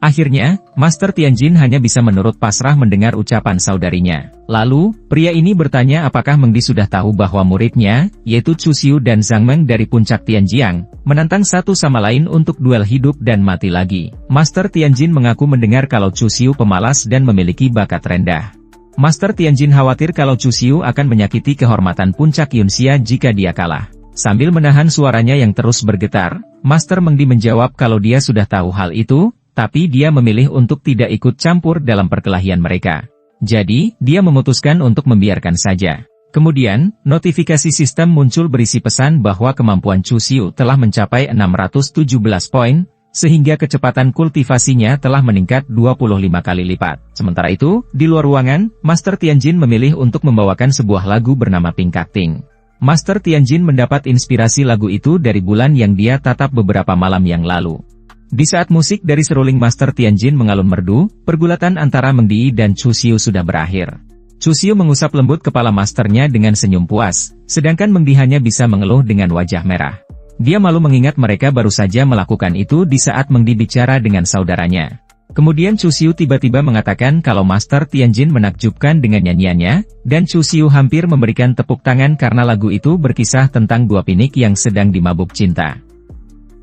Akhirnya, Master Tianjin hanya bisa menurut pasrah mendengar ucapan saudarinya. Lalu, pria ini bertanya apakah Mengdi sudah tahu bahwa muridnya, yaitu Chu Xiu dan Zhang Meng dari puncak Tianjiang, menantang satu sama lain untuk duel hidup dan mati lagi. Master Tianjin mengaku mendengar kalau Chu Xiu pemalas dan memiliki bakat rendah. Master Tianjin khawatir kalau Chu Xiu akan menyakiti kehormatan puncak Yunxia jika dia kalah. Sambil menahan suaranya yang terus bergetar, Master Mengdi menjawab kalau dia sudah tahu hal itu, tapi dia memilih untuk tidak ikut campur dalam perkelahian mereka. Jadi, dia memutuskan untuk membiarkan saja. Kemudian, notifikasi sistem muncul berisi pesan bahwa kemampuan Chu Xiu telah mencapai 617 poin, sehingga kecepatan kultivasinya telah meningkat 25 kali lipat. Sementara itu, di luar ruangan, Master Tianjin memilih untuk membawakan sebuah lagu bernama Pink Cacting. Master Tianjin mendapat inspirasi lagu itu dari bulan yang dia tatap beberapa malam yang lalu. Di saat musik dari seruling Master Tianjin mengalun merdu, pergulatan antara Mengdi dan Chu Xiu sudah berakhir. Chu Xiu mengusap lembut kepala masternya dengan senyum puas, sedangkan Mengdi hanya bisa mengeluh dengan wajah merah. Dia malu mengingat mereka baru saja melakukan itu di saat Mengdi bicara dengan saudaranya. Kemudian Chu Xiu tiba-tiba mengatakan kalau Master Tianjin menakjubkan dengan nyanyiannya, dan Chu Xiu hampir memberikan tepuk tangan karena lagu itu berkisah tentang dua pinik yang sedang dimabuk cinta.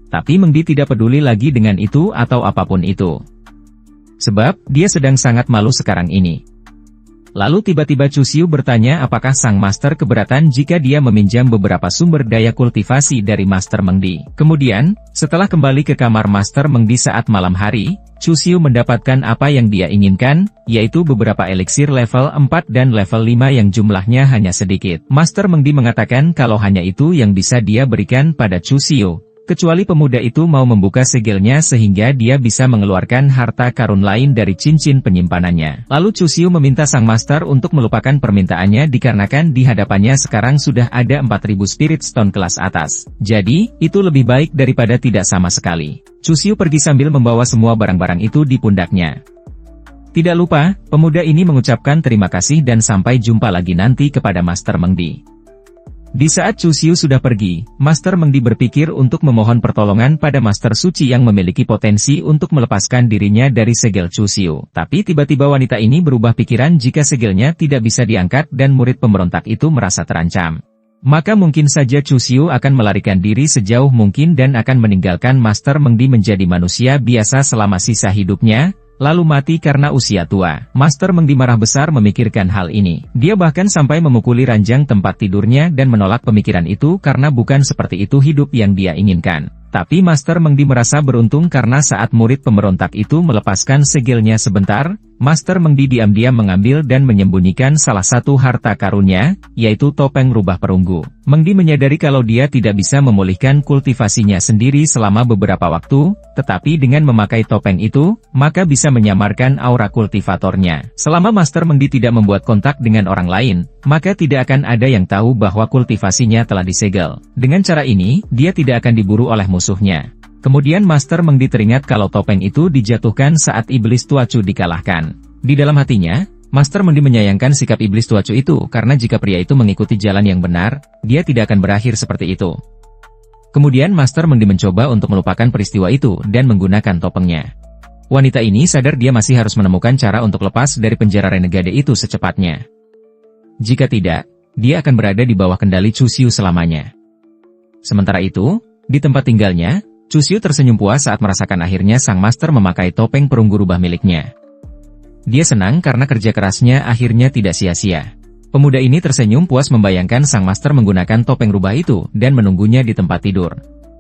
Tapi Mengdi tidak peduli lagi dengan itu atau apapun itu. Sebab, dia sedang sangat malu sekarang ini. Lalu tiba-tiba Chu Xiu bertanya apakah sang master keberatan jika dia meminjam beberapa sumber daya kultivasi dari Master Mengdi. Kemudian, setelah kembali ke kamar Master Mengdi saat malam hari, Chu Xiu mendapatkan apa yang dia inginkan, yaitu beberapa eliksir level 4 dan level 5 yang jumlahnya hanya sedikit. Master Mengdi mengatakan kalau hanya itu yang bisa dia berikan pada Chu Xiu. Kecuali pemuda itu mau membuka segelnya sehingga dia bisa mengeluarkan harta karun lain dari cincin penyimpanannya. Lalu Chu Xiu meminta sang master untuk melupakan permintaannya dikarenakan di hadapannya sekarang sudah ada 4000 Spirit Stone kelas atas. Jadi, itu lebih baik daripada tidak sama sekali. Chu Xiu pergi sambil membawa semua barang-barang itu di pundaknya. Tidak lupa, pemuda ini mengucapkan terima kasih dan sampai jumpa lagi nanti kepada Master Mengdi. Di saat Chu Xiu sudah pergi, Master Mengdi berpikir untuk memohon pertolongan pada Master Suci yang memiliki potensi untuk melepaskan dirinya dari segel Chu Xiu. Tapi tiba-tiba wanita ini berubah pikiran jika segelnya tidak bisa diangkat dan murid pemberontak itu merasa terancam. Maka mungkin saja Chu Xiu akan melarikan diri sejauh mungkin dan akan meninggalkan Master Mengdi menjadi manusia biasa selama sisa hidupnya, lalu mati karena usia tua. Master Mengdi marah besar memikirkan hal ini. Dia bahkan sampai memukuli ranjang tempat tidurnya dan menolak pemikiran itu karena bukan seperti itu hidup yang dia inginkan. Tapi Master Mengdi merasa beruntung karena saat murid pemberontak itu melepaskan segelnya sebentar, Master Mengdi diam-diam mengambil dan menyembunyikan salah satu harta karunnya, yaitu topeng rubah perunggu. Mengdi menyadari kalau dia tidak bisa memulihkan kultivasinya sendiri selama beberapa waktu, tetapi dengan memakai topeng itu, maka bisa menyamarkan aura kultivatornya. Selama Master Mengdi tidak membuat kontak dengan orang lain, maka tidak akan ada yang tahu bahwa kultivasinya telah disegel. Dengan cara ini, dia tidak akan diburu oleh musuhnya. Kemudian Master Mengdi teringat kalau topeng itu dijatuhkan saat Iblis Tuacu dikalahkan. Di dalam hatinya, Master Mengdi menyayangkan sikap Iblis Tuacu itu karena jika pria itu mengikuti jalan yang benar, dia tidak akan berakhir seperti itu. Kemudian Master Mengdi mencoba untuk melupakan peristiwa itu dan menggunakan topengnya. Wanita ini sadar dia masih harus menemukan cara untuk lepas dari penjara renegade itu secepatnya. Jika tidak, dia akan berada di bawah kendali Chu Xiu selamanya. Sementara itu, di tempat tinggalnya, Chu Xiu tersenyum puas saat merasakan akhirnya sang master memakai topeng perunggu rubah miliknya. Dia senang karena kerja kerasnya akhirnya tidak sia-sia. Pemuda ini tersenyum puas membayangkan sang master menggunakan topeng rubah itu dan menunggunya di tempat tidur.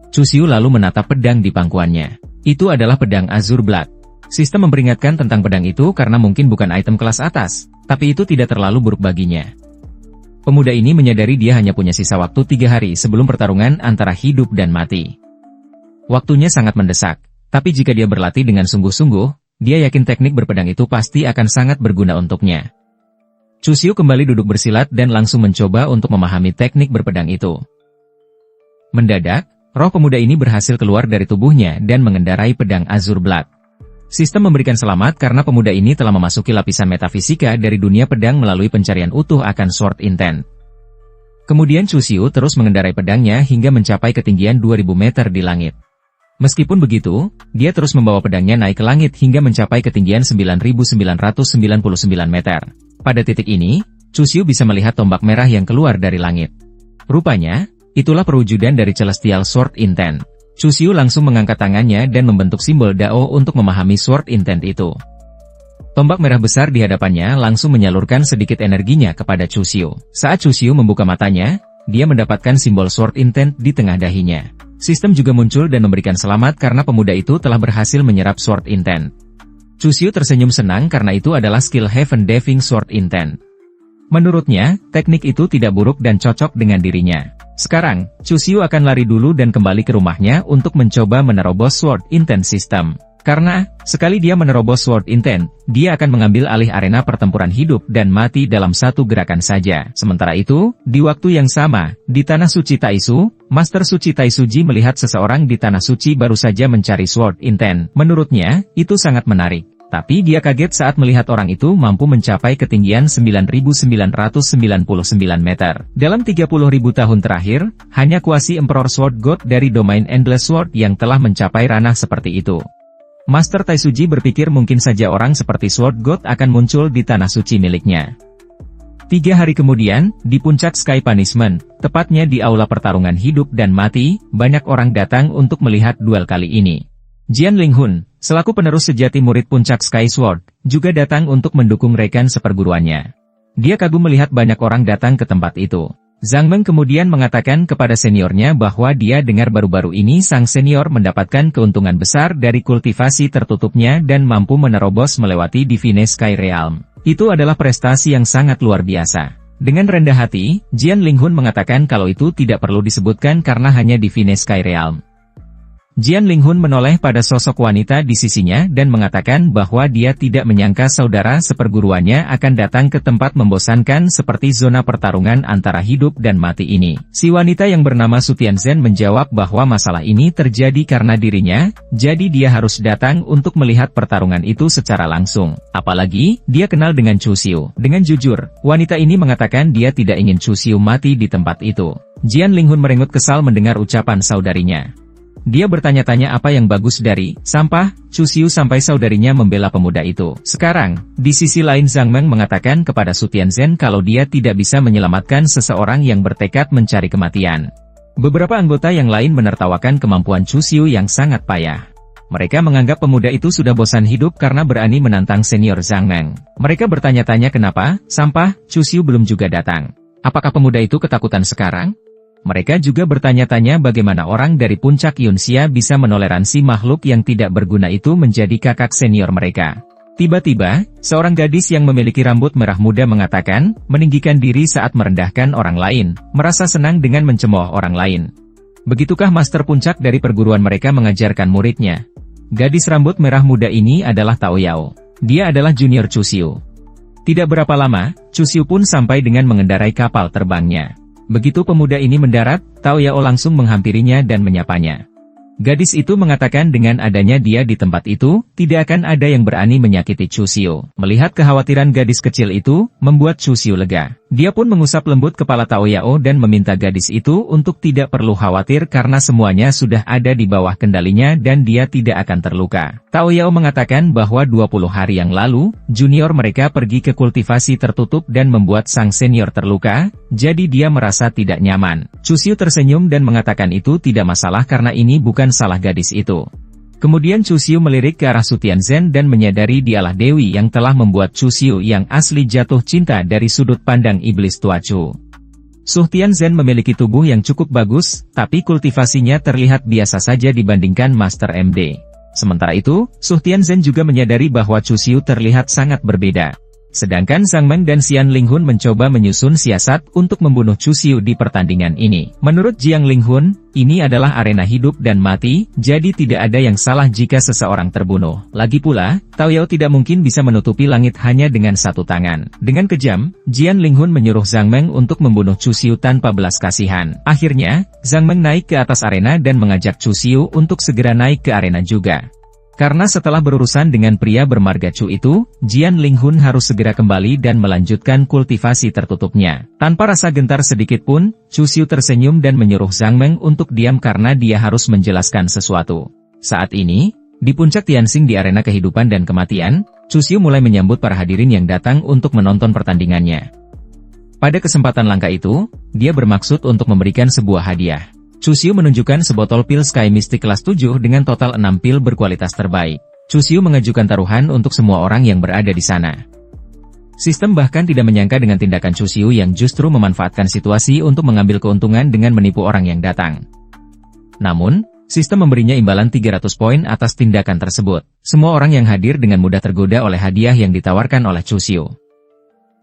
Chu Xiu lalu menatap pedang di pangkuannya. Itu adalah pedang Azure Blood. Sistem memperingatkan tentang pedang itu karena mungkin bukan item kelas atas, tapi itu tidak terlalu buruk baginya. Pemuda ini menyadari dia hanya punya sisa waktu 3 hari sebelum pertarungan antara hidup dan mati. Waktunya sangat mendesak, tapi jika dia berlatih dengan sungguh-sungguh, dia yakin teknik berpedang itu pasti akan sangat berguna untuknya. Chu Xiu kembali duduk bersilat dan langsung mencoba untuk memahami teknik berpedang itu. Mendadak, roh pemuda ini berhasil keluar dari tubuhnya dan mengendarai pedang Azure Blood. Sistem memberikan selamat karena pemuda ini telah memasuki lapisan metafisika dari dunia pedang melalui pencarian utuh akan Sword Intent. Kemudian Chu Xiu terus mengendarai pedangnya hingga mencapai ketinggian 2000 meter di langit. Meskipun begitu, dia terus membawa pedangnya naik ke langit hingga mencapai ketinggian 9.999 meter. Pada titik ini, Chu Xiu bisa melihat tombak merah yang keluar dari langit. Rupanya, itulah perwujudan dari Celestial Sword Intent. Chu Xiu langsung mengangkat tangannya dan membentuk simbol Dao untuk memahami Sword Intent itu. Tombak merah besar di hadapannya langsung menyalurkan sedikit energinya kepada Chu Xiu. Saat Chu Xiu membuka matanya, dia mendapatkan simbol Sword Intent di tengah dahinya. Sistem juga muncul dan memberikan selamat karena pemuda itu telah berhasil menyerap Sword Intent. Chu Xiu tersenyum senang karena itu adalah skill Heaven Diving Sword Intent. Menurutnya, teknik itu tidak buruk dan cocok dengan dirinya. Sekarang, Chu Xiu akan lari dulu dan kembali ke rumahnya untuk mencoba menerobos Sword Intent System. Karena, sekali dia menerobos Sword Intent, dia akan mengambil alih arena pertempuran hidup dan mati dalam satu gerakan saja. Sementara itu, di waktu yang sama, di Tanah Suci Taisu, Master Suci Taisuji melihat seseorang di Tanah Suci baru saja mencari Sword Intent. Menurutnya, itu sangat menarik. Tapi dia kaget saat melihat orang itu mampu mencapai ketinggian 9.999 meter. Dalam 30.000 tahun terakhir, hanya kuasi Emperor Sword God dari domain Endless Sword yang telah mencapai ranah seperti itu. Master Taisuji berpikir mungkin saja orang seperti Sword God akan muncul di tanah suci miliknya. 3 hari kemudian, di puncak Sky Punishment, tepatnya di aula pertarungan hidup dan mati, banyak orang datang untuk melihat duel kali ini. Jian Linghun, selaku penerus sejati murid puncak Sky Sword, juga datang untuk mendukung rekan seperguruannya. Dia kagum melihat banyak orang datang ke tempat itu. Zhang Meng kemudian mengatakan kepada seniornya bahwa dia dengar baru-baru ini sang senior mendapatkan keuntungan besar dari kultivasi tertutupnya dan mampu menerobos melewati Divine Sky Realm. Itu adalah prestasi yang sangat luar biasa. Dengan rendah hati, Jian Linghun mengatakan kalau itu tidak perlu disebutkan karena hanya Divine Sky Realm. Jian Linghun menoleh pada sosok wanita di sisinya dan mengatakan bahwa dia tidak menyangka saudara seperguruannya akan datang ke tempat membosankan seperti zona pertarungan antara hidup dan mati ini. Si wanita yang bernama Su Tianzhen menjawab bahwa masalah ini terjadi karena dirinya, jadi dia harus datang untuk melihat pertarungan itu secara langsung. Apalagi, dia kenal dengan Chu Xiu. Dengan jujur, wanita ini mengatakan dia tidak ingin Chu Xiu mati di tempat itu. Jian Linghun merengut kesal mendengar ucapan saudarinya. Dia bertanya-tanya apa yang bagus dari sampah Chu Xiu sampai saudarinya membela pemuda itu. Sekarang, di sisi lain Zhang Meng mengatakan kepada Su Tianzhen kalau dia tidak bisa menyelamatkan seseorang yang bertekad mencari kematian. Beberapa anggota yang lain menertawakan kemampuan Chu Xiu yang sangat payah. Mereka menganggap pemuda itu sudah bosan hidup karena berani menantang senior Zhang Meng. Mereka bertanya-tanya kenapa sampah Chu Xiu belum juga datang. Apakah pemuda itu ketakutan sekarang? Mereka juga bertanya-tanya bagaimana orang dari puncak Yunxia bisa menoleransi makhluk yang tidak berguna itu menjadi kakak senior mereka. Tiba-tiba, seorang gadis yang memiliki rambut merah muda mengatakan, meninggikan diri saat merendahkan orang lain, merasa senang dengan mencemooh orang lain. Begitukah master puncak dari perguruan mereka mengajarkan muridnya? Gadis rambut merah muda ini adalah Tao Yao. Dia adalah junior Chu Xiu. Tidak berapa lama, Chu Xiu pun sampai dengan mengendarai kapal terbangnya. Begitu pemuda ini mendarat, Tao Yao langsung menghampirinya dan menyapanya. Gadis itu mengatakan dengan adanya dia di tempat itu, tidak akan ada yang berani menyakiti Chu Xiu. Melihat kekhawatiran gadis kecil itu, membuat Chu Xiu lega. Dia pun mengusap lembut kepala Tao Yao dan meminta gadis itu untuk tidak perlu khawatir karena semuanya sudah ada di bawah kendalinya dan dia tidak akan terluka. Tao Yao mengatakan bahwa 20 hari yang lalu, junior mereka pergi ke kultivasi tertutup dan membuat sang senior terluka, jadi dia merasa tidak nyaman. Chu Xiu tersenyum dan mengatakan itu tidak masalah karena ini bukan salah gadis itu. Kemudian Chu Xiu melirik ke arah Su Tianzhen dan menyadari dialah Dewi yang telah membuat Chu Xiu yang asli jatuh cinta dari sudut pandang iblis tua Chu. Su Tianzhen memiliki tubuh yang cukup bagus, tapi kultivasinya terlihat biasa saja dibandingkan Master MD. Sementara itu, Su Tianzhen juga menyadari bahwa Chu Xiu terlihat sangat berbeda. Sedangkan Zhang Meng dan Xian Linghun mencoba menyusun siasat untuk membunuh Chu Xiu di pertandingan ini. Menurut Jiang Linghun, ini adalah arena hidup dan mati, jadi tidak ada yang salah jika seseorang terbunuh. Lagi pula, Tao Yao tidak mungkin bisa menutupi langit hanya dengan satu tangan. Dengan kejam, Jiang Linghun menyuruh Zhang Meng untuk membunuh Chu Xiu tanpa belas kasihan. Akhirnya, Zhang Meng naik ke atas arena dan mengajak Chu Xiu untuk segera naik ke arena juga. Karena setelah berurusan dengan pria bermarga Chu itu, Jian Linghun harus segera kembali dan melanjutkan kultivasi tertutupnya. Tanpa rasa gentar sedikit pun, Chu Xiu tersenyum dan menyuruh Zhang Meng untuk diam karena dia harus menjelaskan sesuatu. Saat ini, di puncak Tianxing di arena kehidupan dan kematian, Chu Xiu mulai menyambut para hadirin yang datang untuk menonton pertandingannya. Pada kesempatan langka itu, dia bermaksud untuk memberikan sebuah hadiah. Chu Xiu menunjukkan sebotol pil Sky Mystic kelas 7 dengan total 6 pil berkualitas terbaik. Chu Xiu mengajukan taruhan untuk semua orang yang berada di sana. Sistem bahkan tidak menyangka dengan tindakan Chu Xiu yang justru memanfaatkan situasi untuk mengambil keuntungan dengan menipu orang yang datang. Namun, sistem memberinya imbalan 300 poin atas tindakan tersebut. Semua orang yang hadir dengan mudah tergoda oleh hadiah yang ditawarkan oleh Chu Xiu.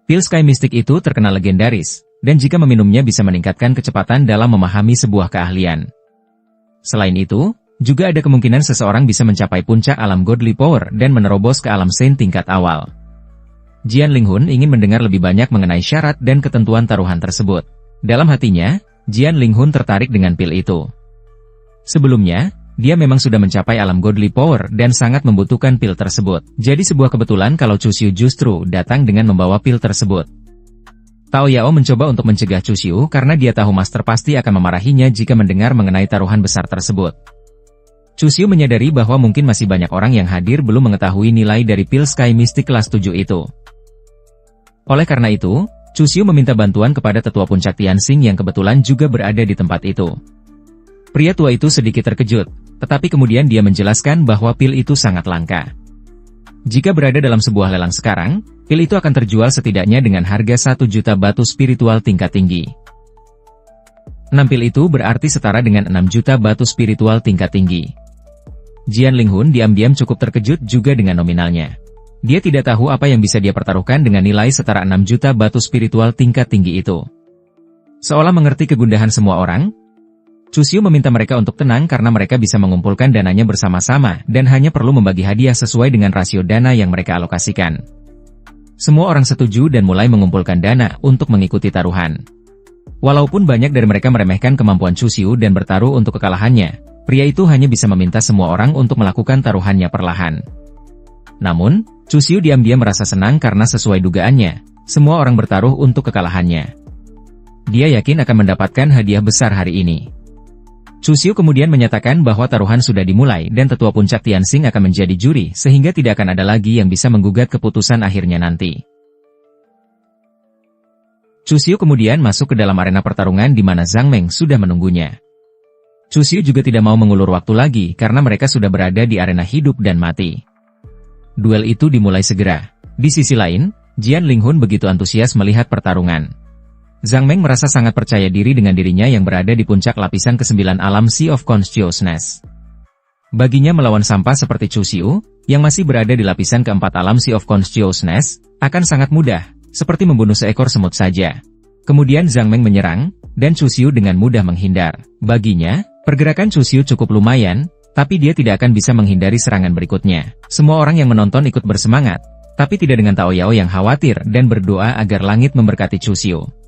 Pil Sky Mystic itu terkenal legendaris, dan jika meminumnya bisa meningkatkan kecepatan dalam memahami sebuah keahlian. Selain itu, juga ada kemungkinan seseorang bisa mencapai puncak alam Godly Power dan menerobos ke alam Saint tingkat awal. Jian Linghun ingin mendengar lebih banyak mengenai syarat dan ketentuan taruhan tersebut. Dalam hatinya, Jian Linghun tertarik dengan pil itu. Sebelumnya, dia memang sudah mencapai alam Godly Power dan sangat membutuhkan pil tersebut. Jadi sebuah kebetulan kalau Chu Xiu justru datang dengan membawa pil tersebut. Tao Yao mencoba untuk mencegah Chu Xiu karena dia tahu Master pasti akan memarahinya jika mendengar mengenai taruhan besar tersebut. Chu Xiu menyadari bahwa mungkin masih banyak orang yang hadir belum mengetahui nilai dari pil Sky Mystic kelas 7 itu. Oleh karena itu, Chu Xiu meminta bantuan kepada tetua puncak Tianxing yang kebetulan juga berada di tempat itu. Pria tua itu sedikit terkejut, tetapi kemudian dia menjelaskan bahwa pil itu sangat langka. Jika berada dalam sebuah lelang sekarang, pil itu akan terjual setidaknya dengan harga 1 juta batu spiritual tingkat tinggi. 6 pil itu berarti setara dengan 6 juta batu spiritual tingkat tinggi. Jian Linghun diam-diam cukup terkejut juga dengan nominalnya. Dia tidak tahu apa yang bisa dia pertaruhkan dengan nilai setara 6 juta batu spiritual tingkat tinggi itu. Seolah mengerti kegundahan semua orang, Chu Xiu meminta mereka untuk tenang karena mereka bisa mengumpulkan dananya bersama-sama dan hanya perlu membagi hadiah sesuai dengan rasio dana yang mereka alokasikan. Semua orang setuju dan mulai mengumpulkan dana untuk mengikuti taruhan. Walaupun banyak dari mereka meremehkan kemampuan Chu Xiu dan bertaruh untuk kekalahannya, pria itu hanya bisa meminta semua orang untuk melakukan taruhannya perlahan. Namun, Chu Xiu diam-diam merasa senang karena sesuai dugaannya, semua orang bertaruh untuk kekalahannya. Dia yakin akan mendapatkan hadiah besar hari ini. Chu Xiu kemudian menyatakan bahwa taruhan sudah dimulai dan tetua puncak Tianxing akan menjadi juri sehingga tidak akan ada lagi yang bisa menggugat keputusan akhirnya nanti. Chu Xiu kemudian masuk ke dalam arena pertarungan di mana Zhang Meng sudah menunggunya. Chu Xiu juga tidak mau mengulur waktu lagi karena mereka sudah berada di arena hidup dan mati. Duel itu dimulai segera. Di sisi lain, Jian Linghun begitu antusias melihat pertarungan. Zhang Meng merasa sangat percaya diri dengan dirinya yang berada di puncak lapisan ke-9 alam Sea of Consciousness. Baginya melawan sampah seperti Chu Xiu, yang masih berada di lapisan ke-4 alam Sea of Consciousness, akan sangat mudah, seperti membunuh seekor semut saja. Kemudian Zhang Meng menyerang, dan Chu Xiu dengan mudah menghindar. Baginya, pergerakan Chu Xiu cukup lumayan, tapi dia tidak akan bisa menghindari serangan berikutnya. Semua orang yang menonton ikut bersemangat, tapi tidak dengan Tao Yao yang khawatir dan berdoa agar langit memberkati Chu Xiu.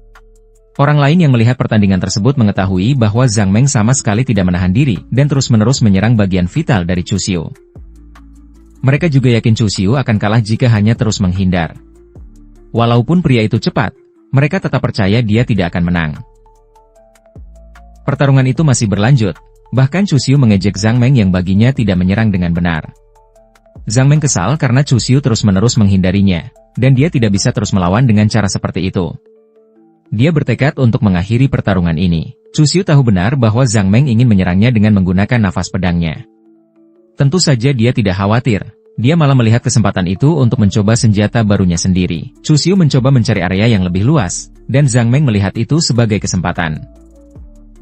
Orang lain yang melihat pertandingan tersebut mengetahui bahwa Zhang Meng sama sekali tidak menahan diri dan terus-menerus menyerang bagian vital dari Chu Xiu. Mereka juga yakin Chu Xiu akan kalah jika hanya terus menghindar. Walaupun pria itu cepat, mereka tetap percaya dia tidak akan menang. Pertarungan itu masih berlanjut, bahkan Chu Xiu mengejek Zhang Meng yang baginya tidak menyerang dengan benar. Zhang Meng kesal karena Chu Xiu terus-menerus menghindarinya, dan dia tidak bisa terus melawan dengan cara seperti itu. Dia bertekad untuk mengakhiri pertarungan ini. Chu Xiu tahu benar bahwa Zhang Meng ingin menyerangnya dengan menggunakan nafas pedangnya. Tentu saja dia tidak khawatir. Dia malah melihat kesempatan itu untuk mencoba senjata barunya sendiri. Chu Xiu mencoba mencari area yang lebih luas, dan Zhang Meng melihat itu sebagai kesempatan.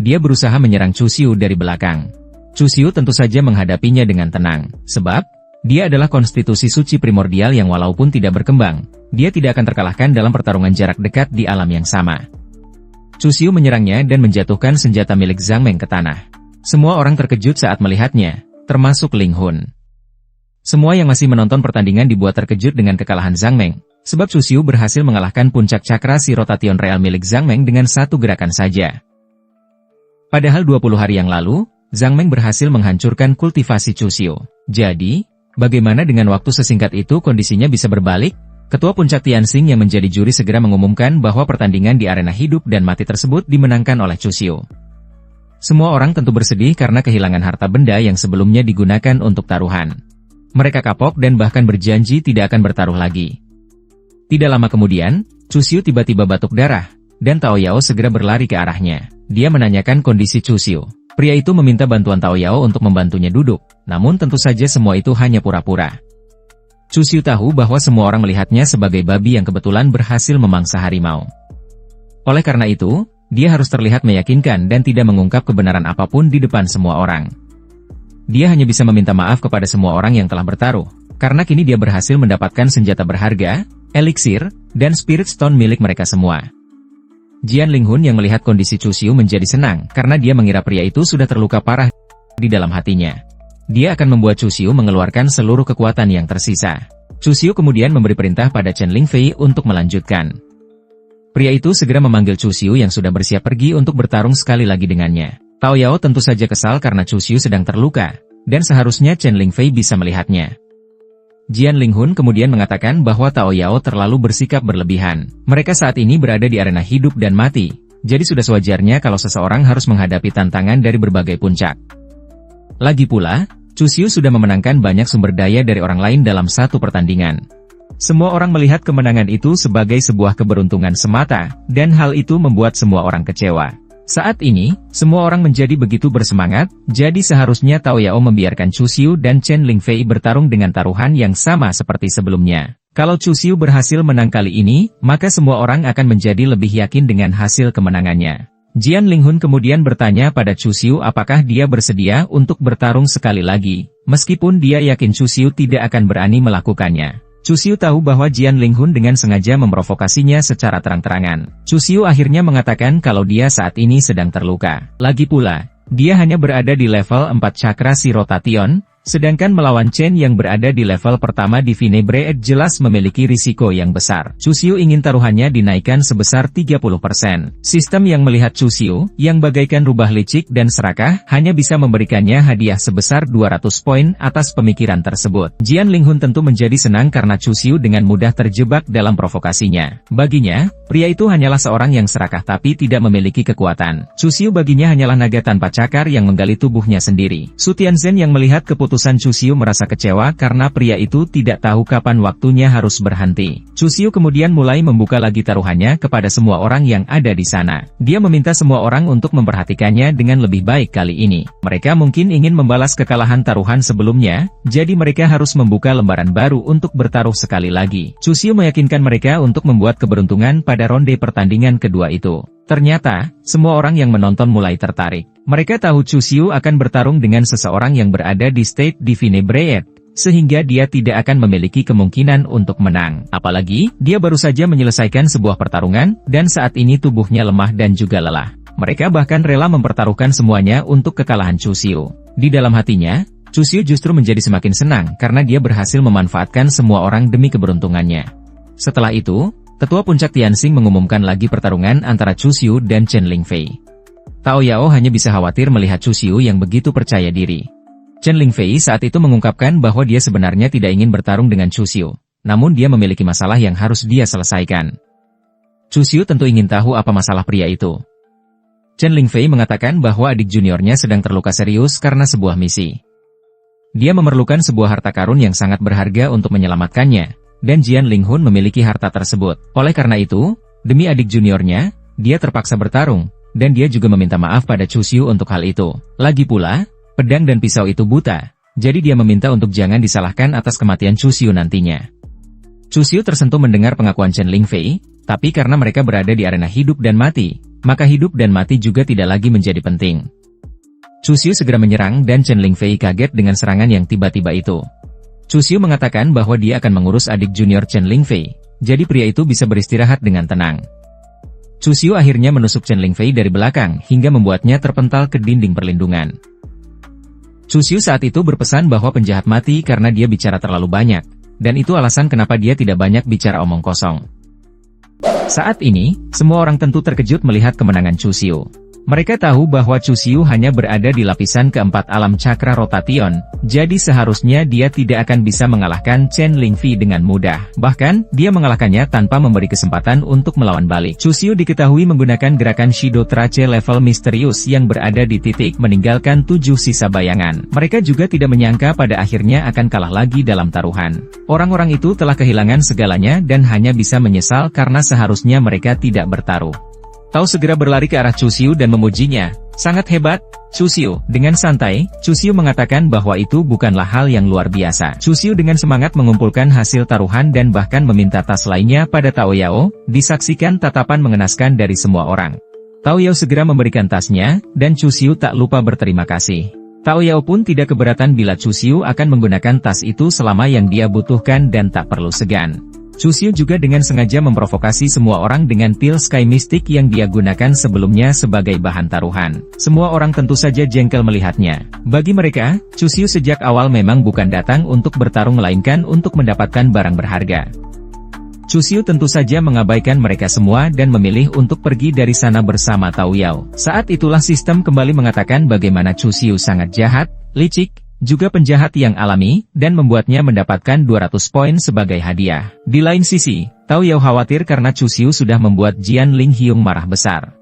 Dia berusaha menyerang Chu Xiu dari belakang. Chu Xiu tentu saja menghadapinya dengan tenang, sebab dia adalah konstitusi suci primordial yang walaupun tidak berkembang, dia tidak akan terkalahkan dalam pertarungan jarak dekat di alam yang sama. Chu Xiu menyerangnya dan menjatuhkan senjata milik Zhang Meng ke tanah. Semua orang terkejut saat melihatnya, termasuk Ling Hun. Semua yang masih menonton pertandingan dibuat terkejut dengan kekalahan Zhang Meng, sebab Chu Xiu berhasil mengalahkan puncak cakra si rotation real milik Zhang Meng dengan satu gerakan saja. Padahal 20 hari yang lalu, Zhang Meng berhasil menghancurkan kultivasi Chu Xiu. Jadi, bagaimana dengan waktu sesingkat itu kondisinya bisa berbalik? Ketua Puncak Tianxing yang menjadi juri segera mengumumkan bahwa pertandingan di arena hidup dan mati tersebut dimenangkan oleh Chu Xiu. Semua orang tentu bersedih karena kehilangan harta benda yang sebelumnya digunakan untuk taruhan. Mereka kapok dan bahkan berjanji tidak akan bertaruh lagi. Tidak lama kemudian, Chu Xiu tiba-tiba batuk darah, dan Tao Yao segera berlari ke arahnya. Dia menanyakan kondisi Chu Xiu. Pria itu meminta bantuan Tao Yao untuk membantunya duduk, namun tentu saja semua itu hanya pura-pura. Chu Xiu tahu bahwa semua orang melihatnya sebagai babi yang kebetulan berhasil memangsa harimau. Oleh karena itu, dia harus terlihat meyakinkan dan tidak mengungkap kebenaran apapun di depan semua orang. Dia hanya bisa meminta maaf kepada semua orang yang telah bertaruh, karena kini dia berhasil mendapatkan senjata berharga, eliksir, dan spirit stone milik mereka semua. Jian Linghun yang melihat kondisi Chu Xiu menjadi senang karena dia mengira pria itu sudah terluka parah di dalam hatinya. Dia akan membuat Chu Xiu mengeluarkan seluruh kekuatan yang tersisa. Chu Xiu kemudian memberi perintah pada Chen Lingfei untuk melanjutkan. Pria itu segera memanggil Chu Xiu yang sudah bersiap pergi untuk bertarung sekali lagi dengannya. Tao Yao tentu saja kesal karena Chu Xiu sedang terluka, dan seharusnya Chen Lingfei bisa melihatnya. Jian Linghun kemudian mengatakan bahwa Tao Yao terlalu bersikap berlebihan. Mereka saat ini berada di arena hidup dan mati, jadi sudah sewajarnya kalau seseorang harus menghadapi tantangan dari berbagai puncak. Lagi pula, Chu Xiu sudah memenangkan banyak sumber daya dari orang lain dalam satu pertandingan. Semua orang melihat kemenangan itu sebagai sebuah keberuntungan semata, dan hal itu membuat semua orang kecewa. Saat ini, semua orang menjadi begitu bersemangat, jadi seharusnya Tao Yao membiarkan Chu Xiu dan Chen Lingfei bertarung dengan taruhan yang sama seperti sebelumnya. Kalau Chu Xiu berhasil menang kali ini, maka semua orang akan menjadi lebih yakin dengan hasil kemenangannya. Jian Linghun kemudian bertanya pada Chu Xiu apakah dia bersedia untuk bertarung sekali lagi, meskipun dia yakin Chu Xiu tidak akan berani melakukannya. Chu Xiu tahu bahwa Jian Linghun dengan sengaja memprovokasinya secara terang-terangan. Chu Xiu akhirnya mengatakan kalau dia saat ini sedang terluka. Lagi pula, dia hanya berada di level 4 cakra si rotation, sedangkan melawan Chen yang berada di level pertama di Vinebrae jelas memiliki risiko yang besar. Chu Xiu ingin taruhannya dinaikkan sebesar 30%. Sistem yang melihat Chu Xiu, yang bagaikan rubah licik dan serakah, hanya bisa memberikannya hadiah sebesar 200 poin atas pemikiran tersebut. Jian Linghun tentu menjadi senang karena Chu Xiu dengan mudah terjebak dalam provokasinya. Baginya, pria itu hanyalah seorang yang serakah tapi tidak memiliki kekuatan. Chu Xiu baginya hanyalah naga tanpa cakar yang menggali tubuhnya sendiri. Su Tianzhen yang melihat keputusan Chu Xiu merasa kecewa karena pria itu tidak tahu kapan waktunya harus berhenti. Chu Xiu kemudian mulai membuka lagi taruhannya kepada semua orang yang ada di sana. Dia meminta semua orang untuk memperhatikannya dengan lebih baik kali ini. Mereka mungkin ingin membalas kekalahan taruhan sebelumnya, jadi mereka harus membuka lembaran baru untuk bertaruh sekali lagi. Chu Xiu meyakinkan mereka untuk membuat keberuntungan pada ronde pertandingan kedua itu. Ternyata, semua orang yang menonton mulai tertarik. Mereka tahu Chu Xiu akan bertarung dengan seseorang yang berada di state di Vinebrae, sehingga dia tidak akan memiliki kemungkinan untuk menang. Apalagi, dia baru saja menyelesaikan sebuah pertarungan, dan saat ini tubuhnya lemah dan juga lelah. Mereka bahkan rela mempertaruhkan semuanya untuk kekalahan Chu Xiu. Di dalam hatinya, Chu Xiu justru menjadi semakin senang karena dia berhasil memanfaatkan semua orang demi keberuntungannya. Setelah itu, Ketua Puncak Tianxing mengumumkan lagi pertarungan antara Chu Xiu dan Chen Lingfei. Tao Yao hanya bisa khawatir melihat Chu Xiu yang begitu percaya diri. Chen Lingfei saat itu mengungkapkan bahwa dia sebenarnya tidak ingin bertarung dengan Chu Xiu, namun dia memiliki masalah yang harus dia selesaikan. Chu Xiu tentu ingin tahu apa masalah pria itu. Chen Lingfei mengatakan bahwa adik juniornya sedang terluka serius karena sebuah misi. Dia memerlukan sebuah harta karun yang sangat berharga untuk menyelamatkannya. Dan Jian Linghun memiliki harta tersebut. Oleh karena itu, demi adik juniornya, dia terpaksa bertarung, dan dia juga meminta maaf pada Chu Xiu untuk hal itu. Lagi pula, pedang dan pisau itu buta, jadi dia meminta untuk jangan disalahkan atas kematian Chu Xiu nantinya. Chu Xiu tersentuh mendengar pengakuan Chen Lingfei, tapi karena mereka berada di arena hidup dan mati, maka hidup dan mati juga tidak lagi menjadi penting. Chu Xiu segera menyerang dan Chen Lingfei kaget dengan serangan yang tiba-tiba itu. Chu Xiu mengatakan bahwa dia akan mengurus adik junior Chen Lingfei, jadi pria itu bisa beristirahat dengan tenang. Chu Xiu akhirnya menusuk Chen Lingfei dari belakang hingga membuatnya terpental ke dinding perlindungan. Chu Xiu saat itu berpesan bahwa penjahat mati karena dia bicara terlalu banyak, dan itu alasan kenapa dia tidak banyak bicara omong kosong. Saat ini, semua orang tentu terkejut melihat kemenangan Chu Xiu. Mereka tahu bahwa Chu Xiu hanya berada di lapisan keempat alam cakra rotation, jadi seharusnya dia tidak akan bisa mengalahkan Chen Lingfei dengan mudah. Bahkan, dia mengalahkannya tanpa memberi kesempatan untuk melawan balik. Chu Xiu diketahui menggunakan gerakan Shido Trace level misterius yang berada di titik meninggalkan 7 sisa bayangan. Mereka juga tidak menyangka pada akhirnya akan kalah lagi dalam taruhan. Orang-orang itu telah kehilangan segalanya dan hanya bisa menyesal karena seharusnya mereka tidak bertaruh. Tao segera berlari ke arah Chu Xiu dan memujinya. Sangat hebat, Chu Xiu. Dengan santai, Chu Xiu mengatakan bahwa itu bukanlah hal yang luar biasa. Chu Xiu dengan semangat mengumpulkan hasil taruhan dan bahkan meminta tas lainnya pada Tao Yao, disaksikan tatapan mengenaskan dari semua orang. Tao Yao segera memberikan tasnya, dan Chu Xiu tak lupa berterima kasih. Tao Yao pun tidak keberatan bila Chu Xiu akan menggunakan tas itu selama yang dia butuhkan dan tak perlu segan. Chu Xiu juga dengan sengaja memprovokasi semua orang dengan pil Sky Mystic yang dia gunakan sebelumnya sebagai bahan taruhan. Semua orang tentu saja jengkel melihatnya. Bagi mereka, Chu Xiu sejak awal memang bukan datang untuk bertarung melainkan untuk mendapatkan barang berharga. Chu Xiu tentu saja mengabaikan mereka semua dan memilih untuk pergi dari sana bersama Tao Yao. Saat itulah sistem kembali mengatakan bagaimana Chu Xiu sangat jahat, licik, juga penjahat yang alami, dan membuatnya mendapatkan 200 poin sebagai hadiah. Di lain sisi, Tao Yao khawatir karena Chu Xiu sudah membuat Jian Ling Hyung marah besar.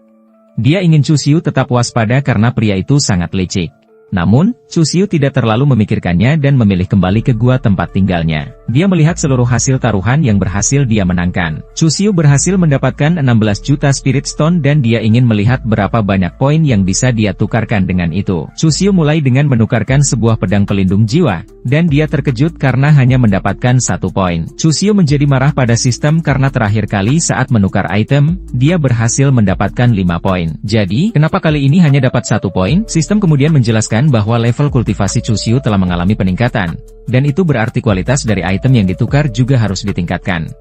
Dia ingin Chu Xiu tetap waspada karena pria itu sangat licik. Namun, Chu Xiu tidak terlalu memikirkannya dan memilih kembali ke gua tempat tinggalnya. Dia melihat seluruh hasil taruhan yang berhasil dia menangkan. Chu Xiu berhasil mendapatkan 16 juta Spirit Stone dan dia ingin melihat berapa banyak poin yang bisa dia tukarkan dengan itu. Chu Xiu mulai dengan menukarkan sebuah pedang pelindung jiwa, dan dia terkejut karena hanya mendapatkan 1 poin. Chu Xiu menjadi marah pada sistem karena terakhir kali saat menukar item, dia berhasil mendapatkan 5 poin. Jadi, kenapa kali ini hanya dapat 1 poin? Sistem kemudian menjelaskan bahwa level kultivasi Chu Xiu telah mengalami peningkatan, dan itu berarti kualitas dari item yang ditukar juga harus ditingkatkan.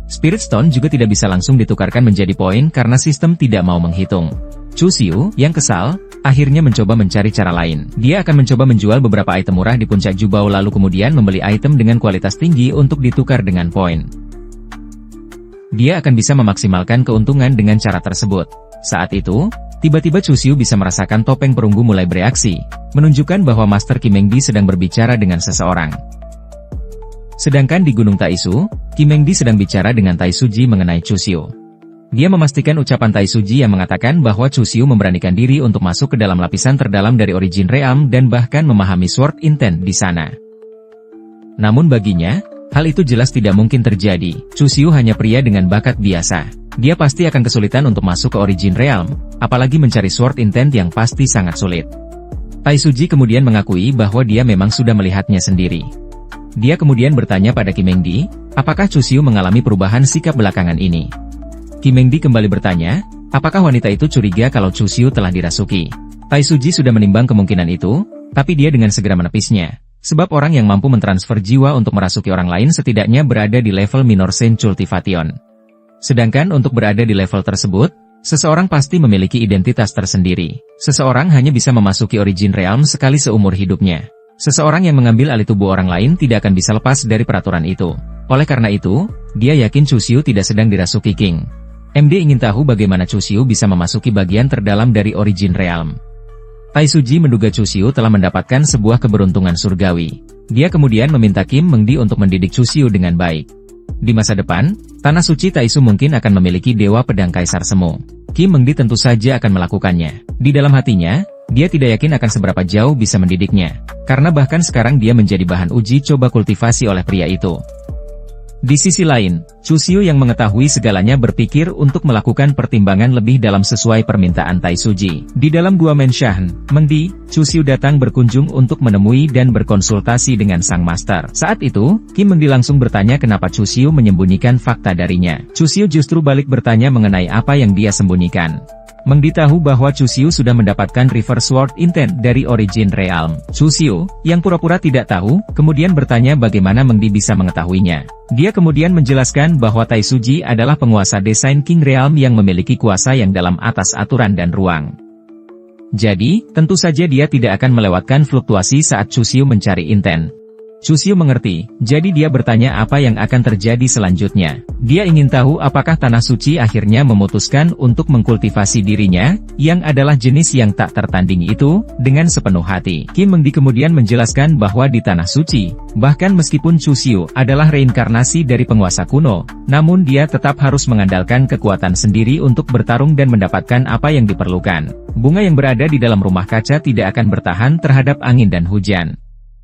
Spirit Stone juga tidak bisa langsung ditukarkan menjadi poin karena sistem tidak mau menghitung. Chu Xiu, yang kesal, akhirnya mencoba mencari cara lain. Dia akan mencoba menjual beberapa item murah di puncak Jubao lalu kemudian membeli item dengan kualitas tinggi untuk ditukar dengan poin. Dia akan bisa memaksimalkan keuntungan dengan cara tersebut. Saat itu, tiba-tiba Chu Xiu bisa merasakan topeng perunggu mulai bereaksi, menunjukkan bahwa Master Qi Mengdi sedang berbicara dengan seseorang. Sedangkan di Gunung Taisu, Qi Mengdi sedang bicara dengan Tai Suji mengenai Chu Xiu. Dia memastikan ucapan Tai Suji yang mengatakan bahwa Chu Xiu memberanikan diri untuk masuk ke dalam lapisan terdalam dari Origin Realm dan bahkan memahami Sword Intent di sana. Namun baginya, hal itu jelas tidak mungkin terjadi. Chu Xiu hanya pria dengan bakat biasa. Dia pasti akan kesulitan untuk masuk ke Origin Realm, apalagi mencari Sword Intent yang pasti sangat sulit. Tai Suji kemudian mengakui bahwa dia memang sudah melihatnya sendiri. Dia kemudian bertanya pada Qi Mengdi, apakah Chu Xiu mengalami perubahan sikap belakangan ini? Qi Mengdi kembali bertanya, apakah wanita itu curiga kalau Chu Xiu telah dirasuki? Tai Suji sudah menimbang kemungkinan itu, tapi dia dengan segera menepisnya. Sebab orang yang mampu mentransfer jiwa untuk merasuki orang lain setidaknya berada di level Minor Saint Cultivation. Sedangkan untuk berada di level tersebut, seseorang pasti memiliki identitas tersendiri. Seseorang hanya bisa memasuki Origin Realm sekali seumur hidupnya. Seseorang yang mengambil alih tubuh orang lain tidak akan bisa lepas dari peraturan itu. Oleh karena itu, dia yakin Chu Xiu tidak sedang dirasuki King. MD ingin tahu bagaimana Chu Xiu bisa memasuki bagian terdalam dari Origin Realm. Tai Suji menduga Chu Xiu telah mendapatkan sebuah keberuntungan surgawi. Dia kemudian meminta Qi Mengdi untuk mendidik Chu Xiu dengan baik. Di masa depan, Tanah Suci Taisu mungkin akan memiliki Dewa Pedang Kaisar Semu. Qi Mengdi tentu saja akan melakukannya. Di dalam hatinya, dia tidak yakin akan seberapa jauh bisa mendidiknya. Karena bahkan sekarang dia menjadi bahan uji coba kultivasi oleh pria itu. Di sisi lain, Chu Xiu yang mengetahui segalanya berpikir untuk melakukan pertimbangan lebih dalam sesuai permintaan Tai Suji. Di dalam gua Menshan, Mengdi, Chu Xiu datang berkunjung untuk menemui dan berkonsultasi dengan sang master. Saat itu, Kim Mengdi langsung bertanya kenapa Chu Xiu menyembunyikan fakta darinya. Chu Xiu justru balik bertanya mengenai apa yang dia sembunyikan. Mengdi tahu bahwa Chu Xiu sudah mendapatkan Reverse Sword Intent dari Origin Realm. Chu Xiu, yang pura-pura tidak tahu, kemudian bertanya bagaimana Mengdi bisa mengetahuinya. Dia kemudian menjelaskan bahwa Tai Suji adalah penguasa desain King Realm yang memiliki kuasa yang dalam atas aturan dan ruang. Jadi, tentu saja dia tidak akan melewatkan fluktuasi saat Chu Xiu mencari intent. Chu Xiu mengerti, jadi dia bertanya apa yang akan terjadi selanjutnya. Dia ingin tahu apakah Tanah Suci akhirnya memutuskan untuk mengkultivasi dirinya, yang adalah jenis yang tak tertandingi itu, dengan sepenuh hati. Kim Mengdi kemudian menjelaskan bahwa di Tanah Suci, bahkan meskipun Chu Xiu adalah reinkarnasi dari penguasa kuno, namun dia tetap harus mengandalkan kekuatan sendiri untuk bertarung dan mendapatkan apa yang diperlukan. Bunga yang berada di dalam rumah kaca tidak akan bertahan terhadap angin dan hujan.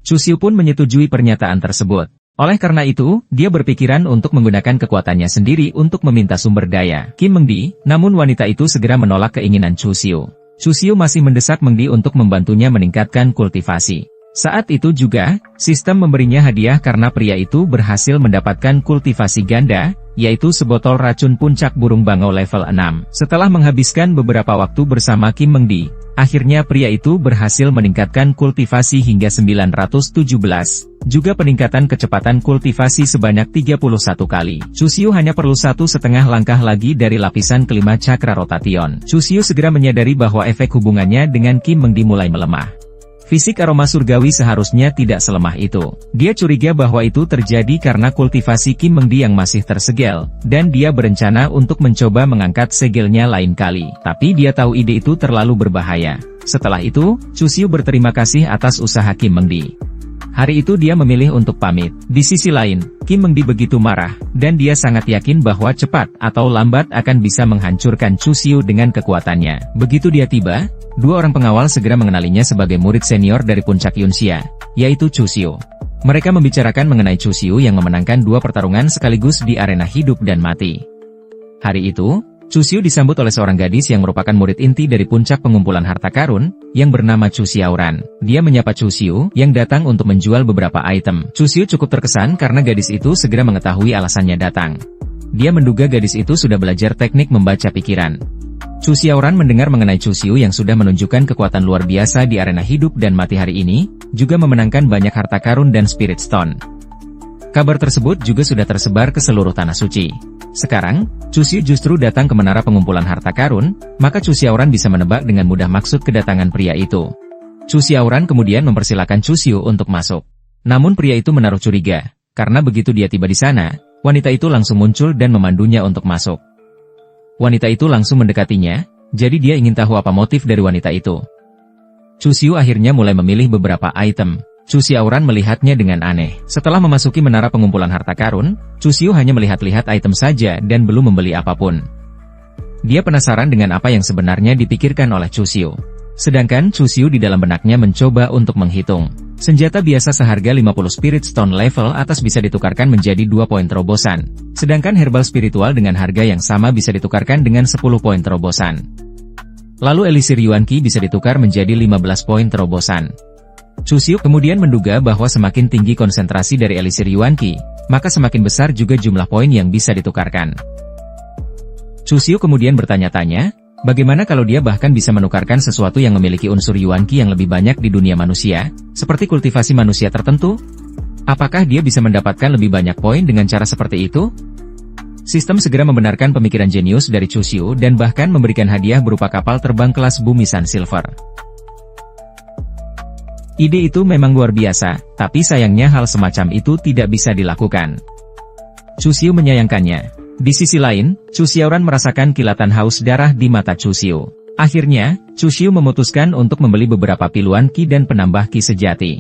Chu Xiu pun menyetujui pernyataan tersebut. Oleh karena itu, dia berpikiran untuk menggunakan kekuatannya sendiri untuk meminta sumber daya Kim Mengdi, namun wanita itu segera menolak keinginan Chu Xiu. Chu Xiu masih mendesak Mengdi untuk membantunya meningkatkan kultivasi. Saat itu juga, sistem memberinya hadiah karena pria itu berhasil mendapatkan kultivasi ganda, yaitu sebotol racun puncak burung bangau level 6. Setelah menghabiskan beberapa waktu bersama Kim Mengdi, akhirnya pria itu berhasil meningkatkan kultivasi hingga 917, juga peningkatan kecepatan kultivasi sebanyak 31 kali. Chu Xiu hanya perlu 1,5 langkah lagi dari lapisan kelima cakra rotation. Chu Xiu segera menyadari bahwa efek hubungannya dengan Kim Mengdi mulai melemah. Fisik aroma surgawi seharusnya tidak selemah itu. Dia curiga bahwa itu terjadi karena kultivasi Kim Mengdi yang masih tersegel, dan dia berencana untuk mencoba mengangkat segelnya lain kali. Tapi dia tahu ide itu terlalu berbahaya. Setelah itu, Chu Xiu berterima kasih atas usaha Kim Mengdi. Hari itu dia memilih untuk pamit. Di sisi lain, Kim Mengdi begitu marah, dan dia sangat yakin bahwa cepat atau lambat akan bisa menghancurkan Chu Xiu dengan kekuatannya. Begitu dia tiba, dua orang pengawal segera mengenalinya sebagai murid senior dari Puncak Yunxia, yaitu Chu Xiu. Mereka membicarakan mengenai Chu Xiu yang memenangkan dua pertarungan sekaligus di arena hidup dan mati. Hari itu, Chu Xiu disambut oleh seorang gadis yang merupakan murid inti dari puncak pengumpulan harta karun, yang bernama Chu Xiaoran. Dia menyapa Chu Xiu, yang datang untuk menjual beberapa item. Chu Xiu cukup terkesan karena gadis itu segera mengetahui alasannya datang. Dia menduga gadis itu sudah belajar teknik membaca pikiran. Chu Xiaoran mendengar mengenai Chu Xiu yang sudah menunjukkan kekuatan luar biasa di arena hidup dan mati hari ini, juga memenangkan banyak harta karun dan Spirit Stone. Kabar tersebut juga sudah tersebar ke seluruh Tanah Suci. Sekarang, Chu Xiu justru datang ke menara pengumpulan harta karun, maka Chu Xiaoran bisa menebak dengan mudah maksud kedatangan pria itu. Chu Xiaoran kemudian mempersilakan Chu Xiu untuk masuk. Namun pria itu menaruh curiga, karena begitu dia tiba di sana, wanita itu langsung muncul dan memandunya untuk masuk. Wanita itu langsung mendekatinya, jadi dia ingin tahu apa motif dari wanita itu. Chu Xiu akhirnya mulai memilih beberapa item. Chu Xiaoran melihatnya dengan aneh. Setelah memasuki menara pengumpulan harta karun, Chu Xiu hanya melihat-lihat item saja dan belum membeli apapun. Dia penasaran dengan apa yang sebenarnya dipikirkan oleh Chu Xiu. Sedangkan Chu Xiu di dalam benaknya mencoba untuk menghitung. Senjata biasa seharga 50 Spirit Stone level atas bisa ditukarkan menjadi 2 poin terobosan. Sedangkan herbal spiritual dengan harga yang sama bisa ditukarkan dengan 10 poin terobosan. Lalu Elixir Yuan Qi bisa ditukar menjadi 15 poin terobosan. Chu Xiu kemudian menduga bahwa semakin tinggi konsentrasi dari Elixir Yuan Qi, maka semakin besar juga jumlah poin yang bisa ditukarkan. Chu Xiu kemudian bertanya-tanya, bagaimana kalau dia bahkan bisa menukarkan sesuatu yang memiliki unsur Yuan Qi yang lebih banyak di dunia manusia, seperti kultivasi manusia tertentu? Apakah dia bisa mendapatkan lebih banyak poin dengan cara seperti itu? Sistem segera membenarkan pemikiran jenius dari Chu Xiu dan bahkan memberikan hadiah berupa kapal terbang kelas Bumi Sun Silver. Ide itu memang luar biasa, tapi sayangnya hal semacam itu tidak bisa dilakukan. Chu Xiu menyayangkannya. Di sisi lain, Chu Xiaoran merasakan kilatan haus darah di mata Chu Xiu. Akhirnya, Chu Xiu memutuskan untuk membeli beberapa piluan Qi dan penambah Qi sejati.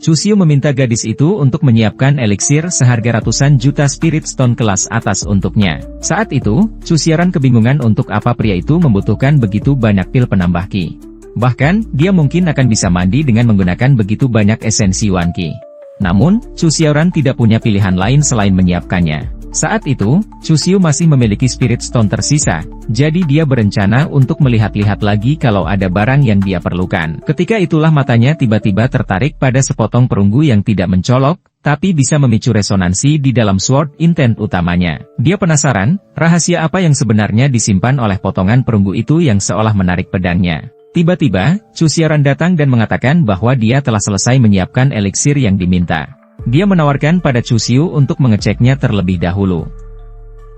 Chu Xiu meminta gadis itu untuk menyiapkan eliksir seharga ratusan juta Spirit Stone kelas atas untuknya. Saat itu, Chu Xiaoran kebingungan untuk apa pria itu membutuhkan begitu banyak pil penambah Qi. Bahkan, dia mungkin akan bisa mandi dengan menggunakan begitu banyak esensi Yuan Qi. Namun, Chu Xiaoran tidak punya pilihan lain selain menyiapkannya. Saat itu, Chu Xiu masih memiliki Spirit Stone tersisa, jadi dia berencana untuk melihat-lihat lagi kalau ada barang yang dia perlukan. Ketika itulah matanya tiba-tiba tertarik pada sepotong perunggu yang tidak mencolok, tapi bisa memicu resonansi di dalam Sword Intent utamanya. Dia penasaran, rahasia apa yang sebenarnya disimpan oleh potongan perunggu itu yang seolah menarik pedangnya. Tiba-tiba, Chu Xiaoran datang dan mengatakan bahwa dia telah selesai menyiapkan eliksir yang diminta. Dia menawarkan pada Chu Xiu untuk mengeceknya terlebih dahulu.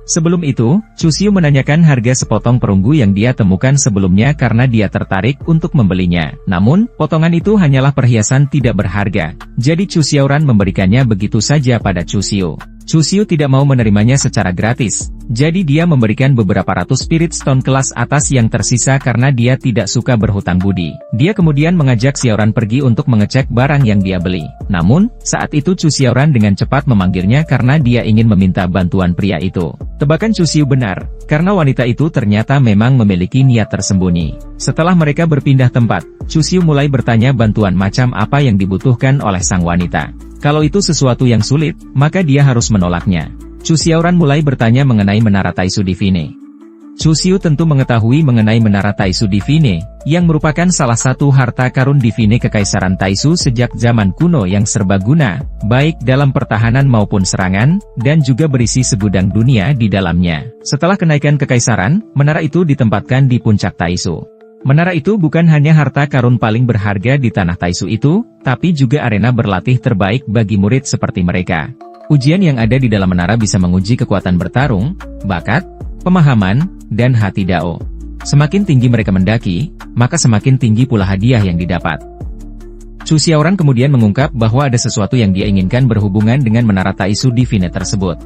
Sebelum itu, Chu Xiu menanyakan harga sepotong perunggu yang dia temukan sebelumnya karena dia tertarik untuk membelinya. Namun, potongan itu hanyalah perhiasan tidak berharga, jadi Chu Xiaoran memberikannya begitu saja pada Chu Xiu. Chu Xiu tidak mau menerimanya secara gratis, jadi dia memberikan beberapa ratus Spirit Stone kelas atas yang tersisa karena dia tidak suka berhutang budi. Dia kemudian mengajak Xiaoran pergi untuk mengecek barang yang dia beli. Namun, saat itu Chu Xiaoran dengan cepat memanggilnya karena dia ingin meminta bantuan pria itu. Tebakan Chu Xiu benar, karena wanita itu ternyata memang memiliki niat tersembunyi. Setelah mereka berpindah tempat, Chu Xiu mulai bertanya bantuan macam apa yang dibutuhkan oleh sang wanita. Kalau itu sesuatu yang sulit, maka dia harus menolaknya. Chu Xiaoran mulai bertanya mengenai Menara Taisu Divine. Chu Xiu tentu mengetahui mengenai Menara Taisu Divine, yang merupakan salah satu harta karun Divine Kekaisaran Taisu sejak zaman kuno yang serbaguna, baik dalam pertahanan maupun serangan, dan juga berisi segudang dunia di dalamnya. Setelah kenaikan kekaisaran, menara itu ditempatkan di puncak Taisu. Menara itu bukan hanya harta karun paling berharga di tanah Taisu itu, tapi juga arena berlatih terbaik bagi murid seperti mereka. Ujian yang ada di dalam menara bisa menguji kekuatan bertarung, bakat, pemahaman, dan hati Dao. Semakin tinggi mereka mendaki, maka semakin tinggi pula hadiah yang didapat. Chu Xiaoran kemudian mengungkap bahwa ada sesuatu yang dia inginkan berhubungan dengan Menara Taisu Divine tersebut.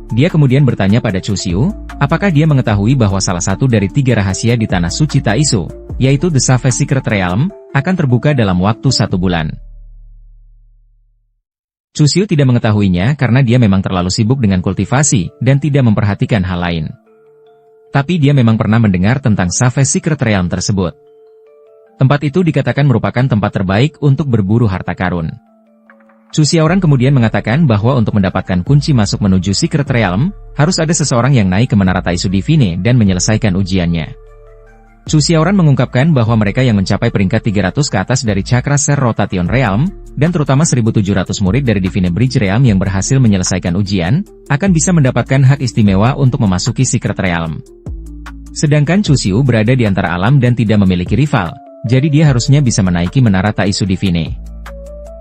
Dia kemudian bertanya pada Chu Xiu, apakah dia mengetahui bahwa salah satu dari 3 rahasia di Tanah Suci Taisu, yaitu The Savage Secret Realm, akan terbuka dalam waktu 1 bulan. Chu Xiu tidak mengetahuinya karena dia memang terlalu sibuk dengan kultivasi, dan tidak memperhatikan hal lain. Tapi dia memang pernah mendengar tentang Savage Secret Realm tersebut. Tempat itu dikatakan merupakan tempat terbaik untuk berburu harta karun. Chu Xiaoran kemudian mengatakan bahwa untuk mendapatkan kunci masuk menuju Secret Realm, harus ada seseorang yang naik ke Menara Taisu Divine dan menyelesaikan ujiannya. Chu Xiaoran mengungkapkan bahwa mereka yang mencapai peringkat 300 ke atas dari Chakra Ser Rotation Realm, dan terutama 1.700 murid dari Divine Bridge Realm yang berhasil menyelesaikan ujian, akan bisa mendapatkan hak istimewa untuk memasuki Secret Realm. Sedangkan Chu Xiu berada di antara alam dan tidak memiliki rival, jadi dia harusnya bisa menaiki Menara Taisu Divine.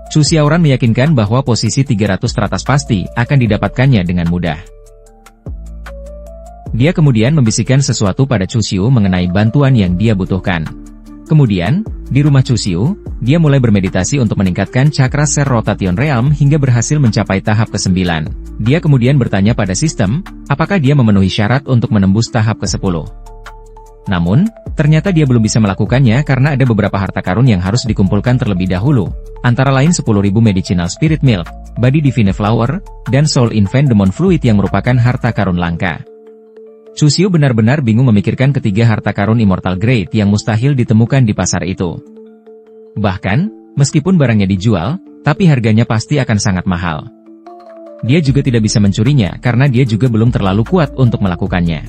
Chu Xiaoran meyakinkan bahwa posisi 300 teratas pasti akan didapatkannya dengan mudah. Dia kemudian membisikkan sesuatu pada Chu Xiu mengenai bantuan yang dia butuhkan. Kemudian, di rumah Chu Xiu, dia mulai bermeditasi untuk meningkatkan Chakra Ser Rotation Realm hingga berhasil mencapai tahap ke-9. Dia kemudian bertanya pada sistem, apakah dia memenuhi syarat untuk menembus tahap ke-10. Namun, ternyata dia belum bisa melakukannya karena ada beberapa harta karun yang harus dikumpulkan terlebih dahulu, antara lain 10.000 Medicinal Spirit Milk, Body Divine Flower, dan Soul Infant Demon Fluid yang merupakan harta karun langka. Chu Xiu benar-benar bingung memikirkan ketiga harta karun Immortal Grade yang mustahil ditemukan di pasar itu. Bahkan, meskipun barangnya dijual, tapi harganya pasti akan sangat mahal. Dia juga tidak bisa mencurinya karena dia juga belum terlalu kuat untuk melakukannya.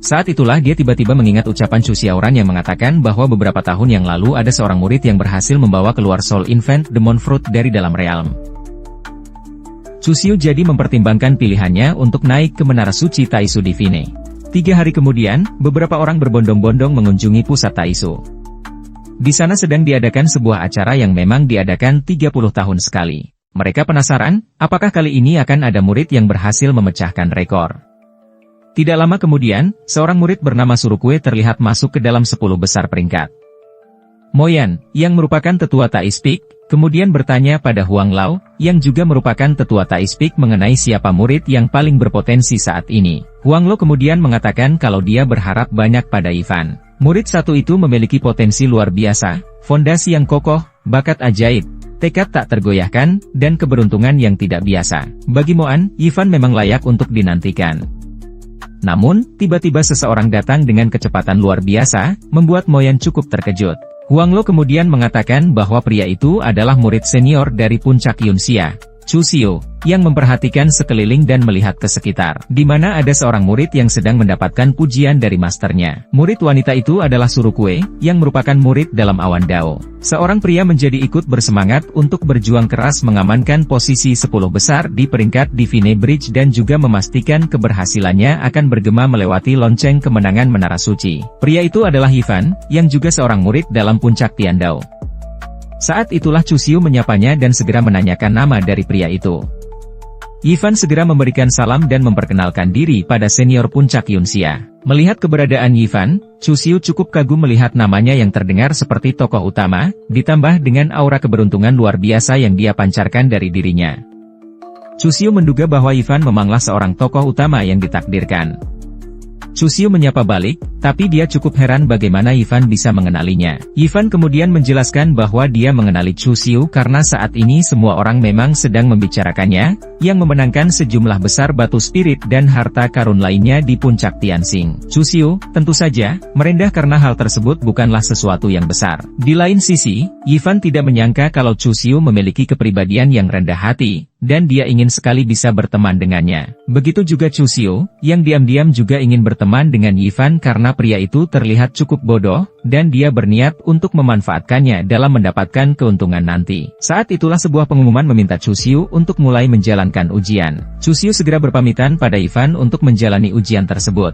Saat itulah dia tiba-tiba mengingat ucapan Chu Xiaoran yang mengatakan bahwa beberapa tahun yang lalu ada seorang murid yang berhasil membawa keluar Soul Infant Demon Fruit dari dalam realm. Chu Xiu jadi mempertimbangkan pilihannya untuk naik ke Menara Suci Taisu Divine. 3 hari kemudian, beberapa orang berbondong-bondong mengunjungi pusat Taisu. Di sana sedang diadakan sebuah acara yang memang diadakan 30 tahun sekali. Mereka penasaran, apakah kali ini akan ada murid yang berhasil memecahkan rekor. Tidak lama kemudian, seorang murid bernama Surukue terlihat masuk ke dalam 10 besar peringkat. Moyan, yang merupakan tetua Taispik, kemudian bertanya pada Huang Lao, yang juga merupakan tetua Taispik mengenai siapa murid yang paling berpotensi saat ini. Huang Lao kemudian mengatakan kalau dia berharap banyak pada Ivan. Murid satu itu memiliki potensi luar biasa, fondasi yang kokoh, bakat ajaib, tekad tak tergoyahkan, dan keberuntungan yang tidak biasa. Bagi Moan, Ivan memang layak untuk dinantikan. Namun, tiba-tiba seseorang datang dengan kecepatan luar biasa, membuat Moyan cukup terkejut. Huanglo kemudian mengatakan bahwa pria itu adalah murid senior dari Puncak Yunxia, Chu Xiu, yang memperhatikan sekeliling dan melihat ke sekitar, di mana ada seorang murid yang sedang mendapatkan pujian dari masternya. Murid wanita itu adalah Suru Kue, yang merupakan murid dalam awan Dao. Seorang pria menjadi ikut bersemangat untuk berjuang keras mengamankan posisi 10 besar di peringkat Divine Bridge dan juga memastikan keberhasilannya akan bergema melewati lonceng kemenangan Menara Suci. Pria itu adalah Yifan, yang juga seorang murid dalam Puncak Tiandao. Saat itulah Chu Xiu menyapanya dan segera menanyakan nama dari pria itu. Yifan segera memberikan salam dan memperkenalkan diri pada senior Puncak Yunxia. Melihat keberadaan Yifan, Chu Xiu cukup kagum melihat namanya yang terdengar seperti tokoh utama, ditambah dengan aura keberuntungan luar biasa yang dia pancarkan dari dirinya. Chu Xiu menduga bahwa Yifan memanglah seorang tokoh utama yang ditakdirkan. Chu Xiu menyapa balik, tapi dia cukup heran bagaimana Yifan bisa mengenalinya. Yifan kemudian menjelaskan bahwa dia mengenali Chu Xiu karena saat ini semua orang memang sedang membicarakannya, yang memenangkan sejumlah besar batu spirit dan harta karun lainnya di Puncak Tianxing. Chu Xiu, tentu saja, merendah karena hal tersebut bukanlah sesuatu yang besar. Di lain sisi, Yifan tidak menyangka kalau Chu Xiu memiliki kepribadian yang rendah hati, dan dia ingin sekali bisa berteman dengannya. Begitu juga Chu Xiu, yang diam-diam juga ingin berteman dengan Yifan karena pria itu terlihat cukup bodoh, dan dia berniat untuk memanfaatkannya dalam mendapatkan keuntungan nanti. Saat itulah sebuah pengumuman meminta Chu Xiu untuk mulai menjalankan ujian. Chu Xiu segera berpamitan pada Yifan untuk menjalani ujian tersebut.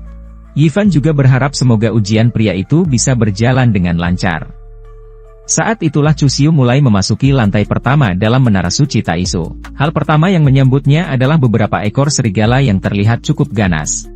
Yifan juga berharap semoga ujian pria itu bisa berjalan dengan lancar. Saat itulah Chu Xiu mulai memasuki lantai pertama dalam Menara Suci Taisu. Hal pertama yang menyambutnya adalah beberapa ekor serigala yang terlihat cukup ganas.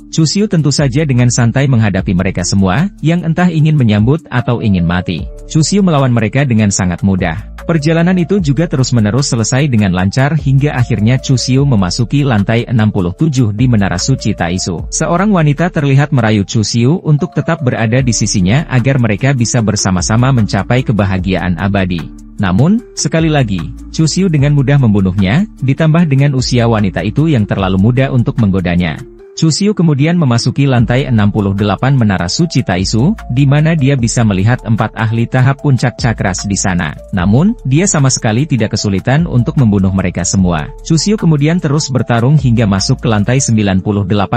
Chu Xiu tentu saja dengan santai menghadapi mereka semua, yang entah ingin menyambut atau ingin mati. Chu Xiu melawan mereka dengan sangat mudah. Perjalanan itu juga terus-menerus selesai dengan lancar hingga akhirnya Chu Xiu memasuki lantai 67 di Menara Suci Taisu. Seorang wanita terlihat merayu Chu Xiu untuk tetap berada di sisinya agar mereka bisa bersama-sama mencapai kebahagiaan abadi. Namun, sekali lagi, Chu Xiu dengan mudah membunuhnya, ditambah dengan usia wanita itu yang terlalu muda untuk menggodanya. Chu Xiu kemudian memasuki lantai 68 Menara Suci Taisu, di mana dia bisa melihat 4 ahli tahap puncak cakras di sana. Namun, dia sama sekali tidak kesulitan untuk membunuh mereka semua. Chu Xiu kemudian terus bertarung hingga masuk ke lantai 98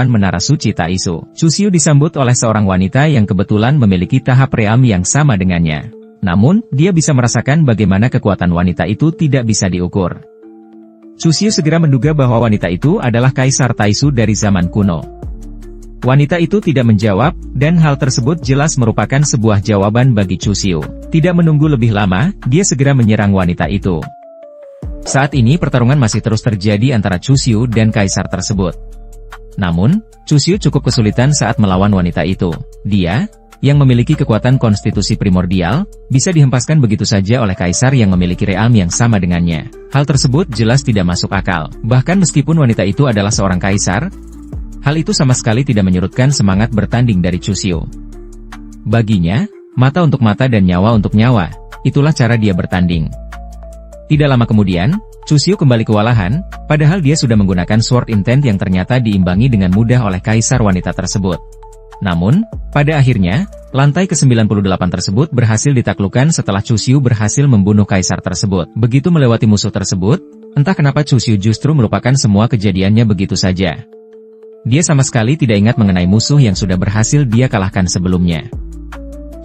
Menara Suci Taisu. Chu Xiu disambut oleh seorang wanita yang kebetulan memiliki tahap realm yang sama dengannya. Namun, dia bisa merasakan bagaimana kekuatan wanita itu tidak bisa diukur. Chu Xiu segera menduga bahwa wanita itu adalah Kaisar Taisu dari zaman kuno. Wanita itu tidak menjawab, dan hal tersebut jelas merupakan sebuah jawaban bagi Chu Xiu. Tidak menunggu lebih lama, dia segera menyerang wanita itu. Saat ini pertarungan masih terus terjadi antara Chu Xiu dan Kaisar tersebut. Namun, Chu Xiu cukup kesulitan saat melawan wanita itu. Dia, yang memiliki kekuatan konstitusi primordial, bisa dihempaskan begitu saja oleh Kaisar yang memiliki realm yang sama dengannya. Hal tersebut jelas tidak masuk akal. Bahkan meskipun wanita itu adalah seorang Kaisar, hal itu sama sekali tidak menyurutkan semangat bertanding dari Chu Xiu. Baginya, mata untuk mata dan nyawa untuk nyawa, itulah cara dia bertanding. Tidak lama kemudian, Chu Xiu kembali kewalahan, padahal dia sudah menggunakan Sword Intent yang ternyata diimbangi dengan mudah oleh Kaisar wanita tersebut. Namun, pada akhirnya, lantai ke-98 tersebut berhasil ditaklukkan setelah Chu Xiu berhasil membunuh Kaisar tersebut. Begitu melewati musuh tersebut, entah kenapa Chu Xiu justru melupakan semua kejadiannya begitu saja. Dia sama sekali tidak ingat mengenai musuh yang sudah berhasil dia kalahkan sebelumnya.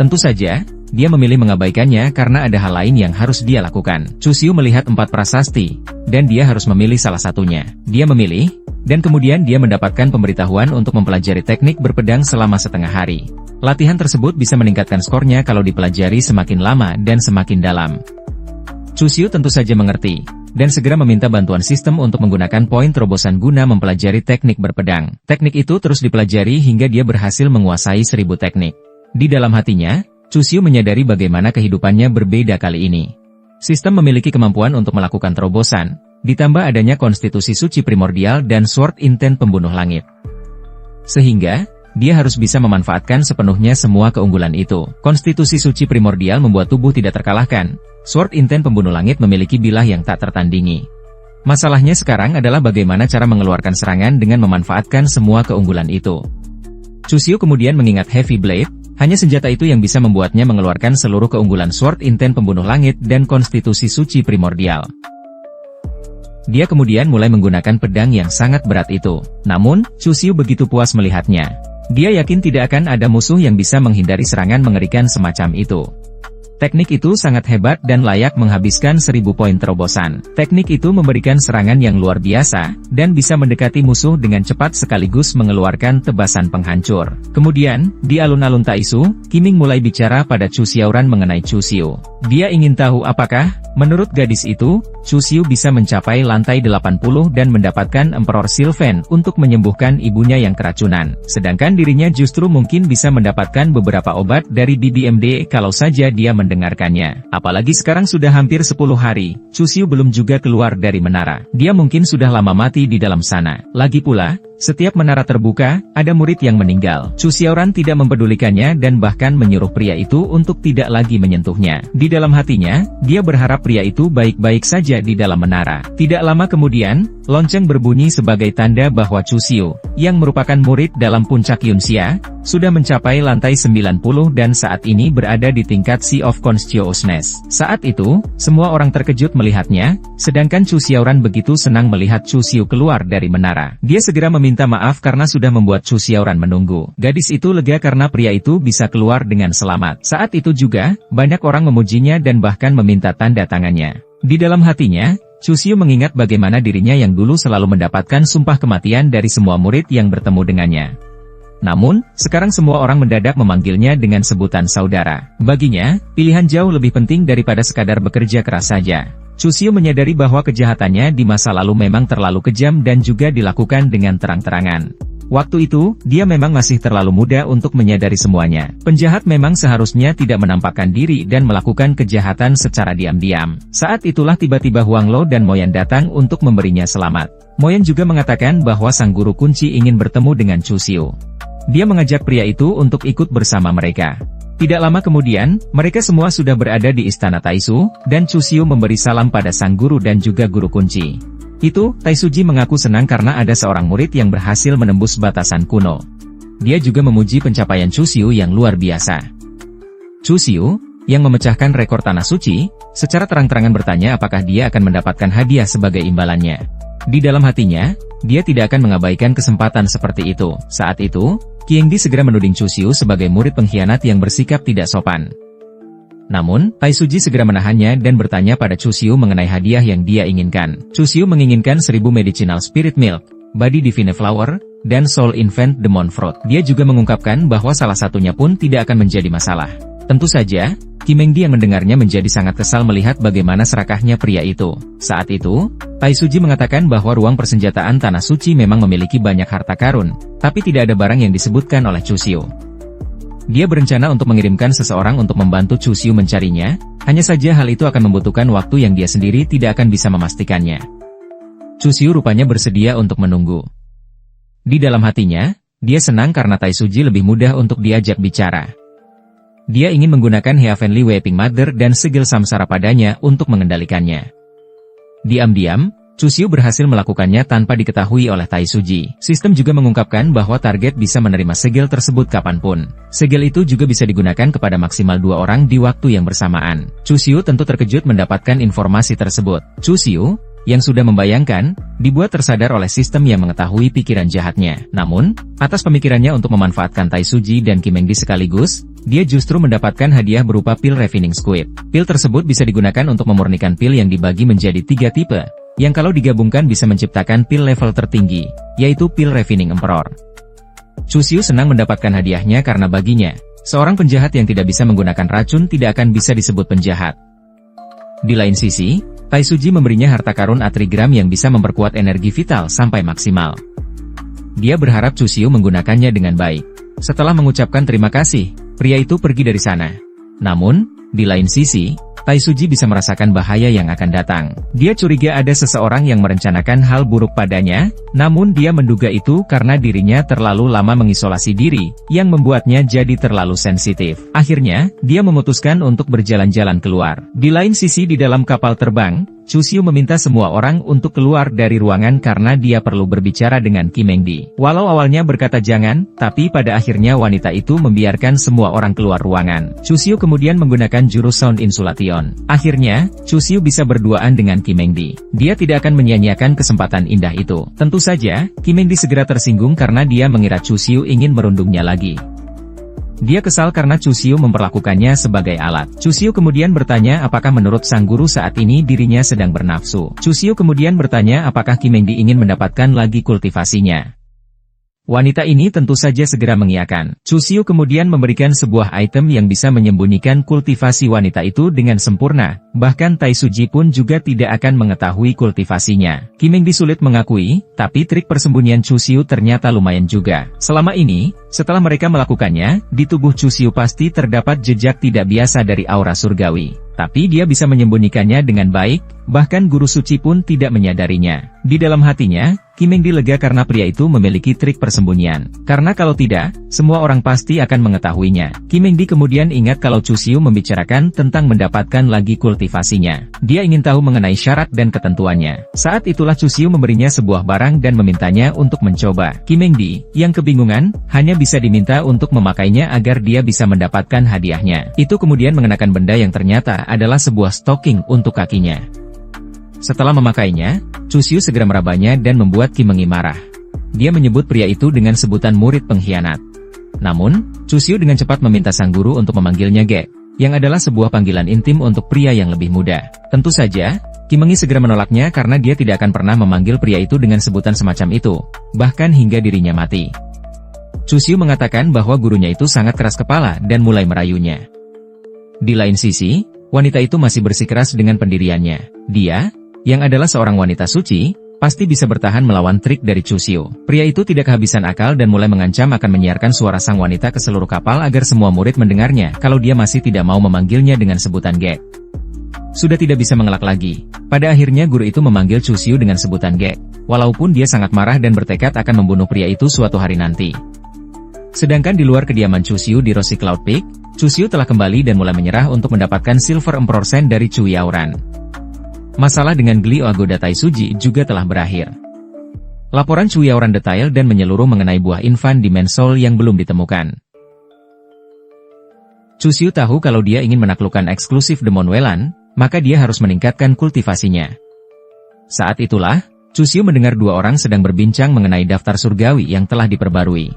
Tentu saja, dia memilih mengabaikannya karena ada hal lain yang harus dia lakukan. Chu Xiu melihat 4 prasasti, dan dia harus memilih salah satunya. Dia memilih, dan kemudian dia mendapatkan pemberitahuan untuk mempelajari teknik berpedang selama setengah hari. Latihan tersebut bisa meningkatkan skornya kalau dipelajari semakin lama dan semakin dalam. Chu Xiu tentu saja mengerti, dan segera meminta bantuan sistem untuk menggunakan poin terobosan guna mempelajari teknik berpedang. Teknik itu terus dipelajari hingga dia berhasil menguasai 1000 teknik. Di dalam hatinya, Chu Xiu menyadari bagaimana kehidupannya berbeda kali ini. Sistem memiliki kemampuan untuk melakukan terobosan, ditambah adanya konstitusi suci primordial dan Sword Intent pembunuh langit. Sehingga, dia harus bisa memanfaatkan sepenuhnya semua keunggulan itu. Konstitusi suci primordial membuat tubuh tidak terkalahkan. Sword Intent pembunuh langit memiliki bilah yang tak tertandingi. Masalahnya sekarang adalah bagaimana cara mengeluarkan serangan dengan memanfaatkan semua keunggulan itu. Chu Xiu kemudian mengingat Heavy Blade, Hanya senjata itu yang bisa membuatnya mengeluarkan seluruh keunggulan Sword Intent pembunuh langit dan konstitusi suci primordial. Dia kemudian mulai menggunakan pedang yang sangat berat itu. Namun, Chu Xiu begitu puas melihatnya. Dia yakin tidak akan ada musuh yang bisa menghindari serangan mengerikan semacam itu. Teknik itu sangat hebat dan layak menghabiskan 1000 poin terobosan. Teknik itu memberikan serangan yang luar biasa, dan bisa mendekati musuh dengan cepat sekaligus mengeluarkan tebasan penghancur. Kemudian, di alun-alun Taisu, Qiming mulai bicara pada Chu Xiaoran mengenai Chu Xiu. Dia ingin tahu apakah, menurut gadis itu, Chu Xiu bisa mencapai lantai 80 dan mendapatkan Emperor Sylvain untuk menyembuhkan ibunya yang keracunan. Sedangkan dirinya justru mungkin bisa mendapatkan beberapa obat dari BBMD kalau saja dia mendengarkannya. Apalagi sekarang sudah hampir 10 hari, Chu Xiu belum juga keluar dari menara. Dia mungkin sudah lama mati di dalam sana. Lagi pula, setiap menara terbuka, ada murid yang meninggal. Chu Xiaoran tidak mempedulikannya dan bahkan menyuruh pria itu untuk tidak lagi menyentuhnya. Di dalam hatinya, dia berharap pria itu baik-baik saja di dalam menara. Tidak lama kemudian, lonceng berbunyi sebagai tanda bahwa Chu Xiu, yang merupakan murid dalam puncak Yunxia, sudah mencapai lantai 90 dan saat ini berada di tingkat Sea of Consciousness. Saat itu, semua orang terkejut melihatnya, sedangkan Chu Xiaoran begitu senang melihat Chu Xiu keluar dari menara. Dia segera meminta maaf karena sudah membuat Chu Xiaoran menunggu. Gadis itu lega karena pria itu bisa keluar dengan selamat. Saat itu juga, banyak orang memujinya dan bahkan meminta tanda tangannya. Di dalam hatinya, Chu Xiu mengingat bagaimana dirinya yang dulu selalu mendapatkan sumpah kematian dari semua murid yang bertemu dengannya. Namun, sekarang semua orang mendadak memanggilnya dengan sebutan saudara. Baginya, pilihan jauh lebih penting daripada sekadar bekerja keras saja. Chu Xiu menyadari bahwa kejahatannya di masa lalu memang terlalu kejam dan juga dilakukan dengan terang-terangan. Waktu itu, dia memang masih terlalu muda untuk menyadari semuanya. Penjahat memang seharusnya tidak menampakkan diri dan melakukan kejahatan secara diam-diam. Saat itulah tiba-tiba Huang Lo dan Mo Yan datang untuk memberinya selamat. Mo Yan juga mengatakan bahwa sang guru kunci ingin bertemu dengan Chu Xiu. Dia mengajak pria itu untuk ikut bersama mereka. Tidak lama kemudian, mereka semua sudah berada di istana Taisu, dan Chu Xiu memberi salam pada sang guru dan juga guru kunci. Itu, Taisuji mengaku senang karena ada seorang murid yang berhasil menembus batasan kuno. Dia juga memuji pencapaian Chu Xiu yang luar biasa. Chu Xiu, yang memecahkan rekor tanah suci, secara terang-terangan bertanya apakah dia akan mendapatkan hadiah sebagai imbalannya. Di dalam hatinya, dia tidak akan mengabaikan kesempatan seperti itu. Saat itu, Qiangdi segera menuding Chu Xiu sebagai murid pengkhianat yang bersikap tidak sopan. Namun, Taisuji segera menahannya dan bertanya pada Chu Xiu mengenai hadiah yang dia inginkan. Chu Xiu menginginkan 1000 Medicinal Spirit Milk, Body Divine Flower, dan Soul Invent Demon Fruit. Dia juga mengungkapkan bahwa salah satunya pun tidak akan menjadi masalah. Tentu saja, Qimengdi yang mendengarnya menjadi sangat kesal melihat bagaimana serakahnya pria itu. Saat itu, Taisuji mengatakan bahwa ruang persenjataan Tanah Suci memang memiliki banyak harta karun, tapi tidak ada barang yang disebutkan oleh Chu Xiu. Dia berencana untuk mengirimkan seseorang untuk membantu Chu Xiu mencarinya, hanya saja hal itu akan membutuhkan waktu yang dia sendiri tidak akan bisa memastikannya. Chu Xiu rupanya bersedia untuk menunggu. Di dalam hatinya, dia senang karena Taisuji lebih mudah untuk diajak bicara. Dia ingin menggunakan Heavenly Weeping Mother dan segel samsara padanya untuk mengendalikannya. Diam-diam, Chu Xiu berhasil melakukannya tanpa diketahui oleh Taisuji. Sistem juga mengungkapkan bahwa target bisa menerima segel tersebut kapanpun. Segel itu juga bisa digunakan kepada maksimal 2 orang di waktu yang bersamaan. Chu Xiu tentu terkejut mendapatkan informasi tersebut. Chu Xiu, yang sudah membayangkan, dibuat tersadar oleh sistem yang mengetahui pikiran jahatnya. Namun, atas pemikirannya untuk memanfaatkan Taisuji dan Qimengdi sekaligus, dia justru mendapatkan hadiah berupa pil Refining Squid. Pil tersebut bisa digunakan untuk memurnikan pil yang dibagi menjadi 3 tipe, yang kalau digabungkan bisa menciptakan pil level tertinggi, yaitu pil Refining Emperor. Chu Xiu senang mendapatkan hadiahnya karena baginya, seorang penjahat yang tidak bisa menggunakan racun tidak akan bisa disebut penjahat. Di lain sisi, Taisuji memberinya harta karun Atrigram yang bisa memperkuat energi vital sampai maksimal. Dia berharap Chu Xiu menggunakannya dengan baik. Setelah mengucapkan terima kasih, pria itu pergi dari sana. Namun, di lain sisi, Tai Suji bisa merasakan bahaya yang akan datang. Dia curiga ada seseorang yang merencanakan hal buruk padanya, namun dia menduga itu karena dirinya terlalu lama mengisolasi diri, yang membuatnya jadi terlalu sensitif. Akhirnya, dia memutuskan untuk berjalan-jalan keluar. Di lain sisi di dalam kapal terbang, Chu Xiu meminta semua orang untuk keluar dari ruangan karena dia perlu berbicara dengan Kim Mengdi. Walau awalnya berkata jangan, tapi pada akhirnya wanita itu membiarkan semua orang keluar ruangan. Chu Xiu kemudian menggunakan jurus Sound Insulation. Akhirnya, Chu Xiu bisa berduaan dengan Kim Mengdi. Dia tidak akan menyia-nyiakan kesempatan indah itu. Tentu saja, Kim Mengdi segera tersinggung karena dia mengira Chu Xiu ingin merundungnya lagi. Dia kesal karena Chu Xiu memperlakukannya sebagai alat. Chu Xiu kemudian bertanya apakah menurut sang guru saat ini dirinya sedang bernafsu. Chu Xiu kemudian bertanya apakah Kim Mengdi ingin mendapatkan lagi kultivasinya. Wanita ini tentu saja segera mengiyakan. Chu Xiu kemudian memberikan sebuah item yang bisa menyembunyikan kultivasi wanita itu dengan sempurna, bahkan Tai Suji pun juga tidak akan mengetahui kultivasinya. Kim Mengdi sulit mengakui, tapi trik persembunyian Chu Xiu ternyata lumayan juga. Selama ini, setelah mereka melakukannya, di tubuh Chu Xiu pasti terdapat jejak tidak biasa dari aura surgawi. Tapi dia bisa menyembunyikannya dengan baik, bahkan guru suci pun tidak menyadarinya. Di dalam hatinya, Kim Mengdi lega karena pria itu memiliki trik persembunyian. Karena kalau tidak, semua orang pasti akan mengetahuinya. Kim Mengdi kemudian ingat kalau Chu Xiu membicarakan tentang mendapatkan lagi kultivasinya. Dia ingin tahu mengenai syarat dan ketentuannya. Saat itulah Chu Xiu memberinya sebuah barang dan memintanya untuk mencoba. Kim Mengdi, yang kebingungan, hanya bisa diminta untuk memakainya agar dia bisa mendapatkan hadiahnya. Itu kemudian mengenakan benda yang ternyata adalah sebuah stocking untuk kakinya. Setelah memakainya, Chu Xiu segera merabanya dan membuat Kim Mengdi marah. Dia menyebut pria itu dengan sebutan murid pengkhianat. Namun, Chu Xiu dengan cepat meminta sang guru untuk memanggilnya Ge, yang adalah sebuah panggilan intim untuk pria yang lebih muda. Tentu saja, Kim Mengdi segera menolaknya karena dia tidak akan pernah memanggil pria itu dengan sebutan semacam itu, bahkan hingga dirinya mati. Chu Xiu mengatakan bahwa gurunya itu sangat keras kepala dan mulai merayunya. Di lain sisi, wanita itu masih bersikeras dengan pendiriannya. Dia, yang adalah seorang wanita suci, pasti bisa bertahan melawan trik dari Chu Xiu. Pria itu tidak kehabisan akal dan mulai mengancam akan menyiarkan suara sang wanita ke seluruh kapal agar semua murid mendengarnya kalau dia masih tidak mau memanggilnya dengan sebutan Ge. Sudah tidak bisa mengelak lagi. Pada akhirnya guru itu memanggil Chu Xiu dengan sebutan Ge, walaupun dia sangat marah dan bertekad akan membunuh pria itu suatu hari nanti. Sedangkan di luar kediaman Chu Xiu di Rosy Cloud Peak, Chu Xiu telah kembali dan mulai menyerah untuk mendapatkan Silver Emperor Sen dari Chu Yaoran. Masalah dengan Gli Agoda Tai Suji juga telah berakhir. Laporan Chu Yaoran detail dan menyeluruh mengenai buah Infan Dimensol yang belum ditemukan. Chu Xiu tahu kalau dia ingin menaklukkan eksklusif Demon Welan, maka dia harus meningkatkan kultivasinya. Saat itulah, Chu Xiu mendengar dua orang sedang berbincang mengenai daftar surgawi yang telah diperbarui.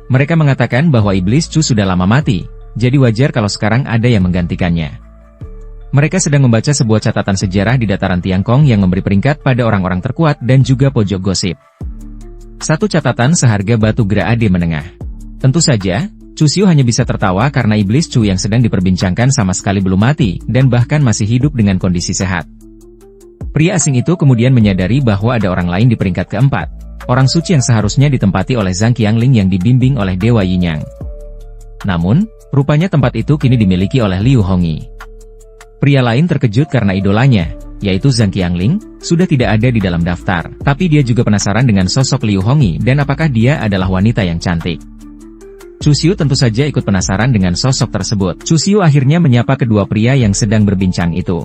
Mereka mengatakan bahwa Iblis Chu sudah lama mati, jadi wajar kalau sekarang ada yang menggantikannya. Mereka sedang membaca sebuah catatan sejarah di dataran Tiangkong yang memberi peringkat pada orang-orang terkuat dan juga pojok gosip. Satu catatan seharga batu grade menengah. Tentu saja, Chu Xiu hanya bisa tertawa karena Iblis Chu yang sedang diperbincangkan sama sekali belum mati, dan bahkan masih hidup dengan kondisi sehat. Pria asing itu kemudian menyadari bahwa ada orang lain di peringkat keempat, orang suci yang seharusnya ditempati oleh Zhang Qiangling yang dibimbing oleh Dewa Yinyang. Namun, rupanya tempat itu kini dimiliki oleh Liu Hongyi. Pria lain terkejut karena idolanya, yaitu Zhang Qiangling, sudah tidak ada di dalam daftar. Tapi dia juga penasaran dengan sosok Liu Hongyi dan apakah dia adalah wanita yang cantik. Chu Xiu tentu saja ikut penasaran dengan sosok tersebut. Chu Xiu akhirnya menyapa kedua pria yang sedang berbincang itu.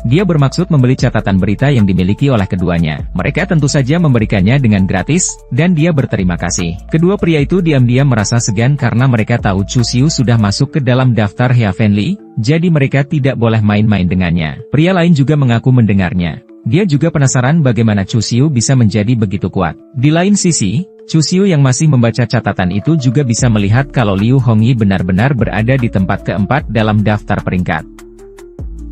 Dia bermaksud membeli catatan berita yang dimiliki oleh keduanya. Mereka tentu saja memberikannya dengan gratis, dan dia berterima kasih. Kedua pria itu diam-diam merasa segan karena mereka tahu Chu Xiu sudah masuk ke dalam daftar Heavenly, jadi mereka tidak boleh main-main dengannya. Pria lain juga mengaku mendengarnya. Dia juga penasaran bagaimana Chu Xiu bisa menjadi begitu kuat. Di lain sisi, Chu Xiu yang masih membaca catatan itu juga bisa melihat kalau Liu Hongyi benar-benar berada di tempat keempat dalam daftar peringkat.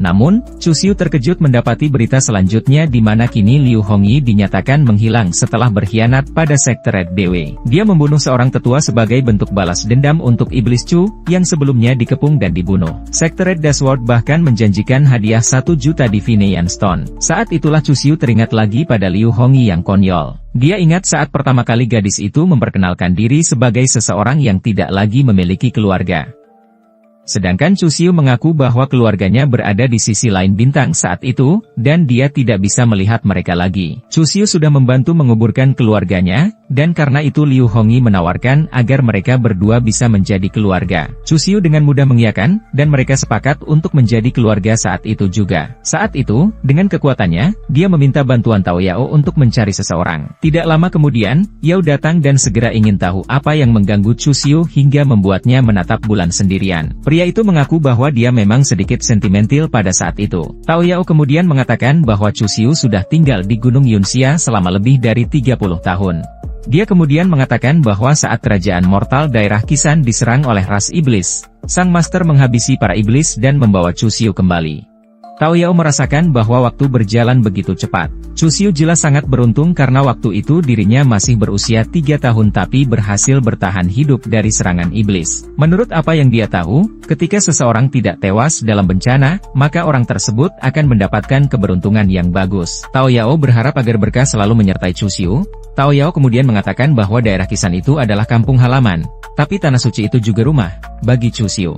Namun, Chu Xiu terkejut mendapati berita selanjutnya di mana kini Liu Hongyi dinyatakan menghilang setelah berkhianat pada sekte Red Dewe. Dia membunuh seorang tetua sebagai bentuk balas dendam untuk Iblis Chu, yang sebelumnya dikepung dan dibunuh. Sekte Red Dashwood bahkan menjanjikan hadiah 1 juta Divinian Stone. Saat itulah Chu Xiu teringat lagi pada Liu Hongyi yang konyol. Dia ingat saat pertama kali gadis itu memperkenalkan diri sebagai seseorang yang tidak lagi memiliki keluarga. Sedangkan Chu Xiu mengaku bahwa keluarganya berada di sisi lain bintang saat itu, dan dia tidak bisa melihat mereka lagi. Chu Xiu sudah membantu menguburkan keluarganya, dan karena itu Liu Hongyi menawarkan agar mereka berdua bisa menjadi keluarga. Chu Xiu dengan mudah mengiyakan, dan mereka sepakat untuk menjadi keluarga saat itu juga. Saat itu, dengan kekuatannya, dia meminta bantuan Tao Yao untuk mencari seseorang. Tidak lama kemudian, Yao datang dan segera ingin tahu apa yang mengganggu Chu Xiu hingga membuatnya menatap bulan sendirian. Pria itu mengaku bahwa dia memang sedikit sentimental pada saat itu. Tao Yao kemudian mengatakan bahwa Chu Xiu sudah tinggal di Gunung Yunxia selama lebih dari 30 tahun. Dia kemudian mengatakan bahwa saat kerajaan mortal daerah Qisan diserang oleh ras iblis, sang master menghabisi para iblis dan membawa Chu Xiu kembali. Tao Yao merasakan bahwa waktu berjalan begitu cepat. Chu Xiu jelas sangat beruntung karena waktu itu dirinya masih berusia 3 tahun tapi berhasil bertahan hidup dari serangan iblis. Menurut apa yang dia tahu, ketika seseorang tidak tewas dalam bencana, maka orang tersebut akan mendapatkan keberuntungan yang bagus. Tao Yao berharap agar berkah selalu menyertai Chu Xiu. Tao Yao kemudian mengatakan bahwa daerah Qisan itu adalah kampung halaman, tapi tanah suci itu juga rumah bagi Chu Xiu.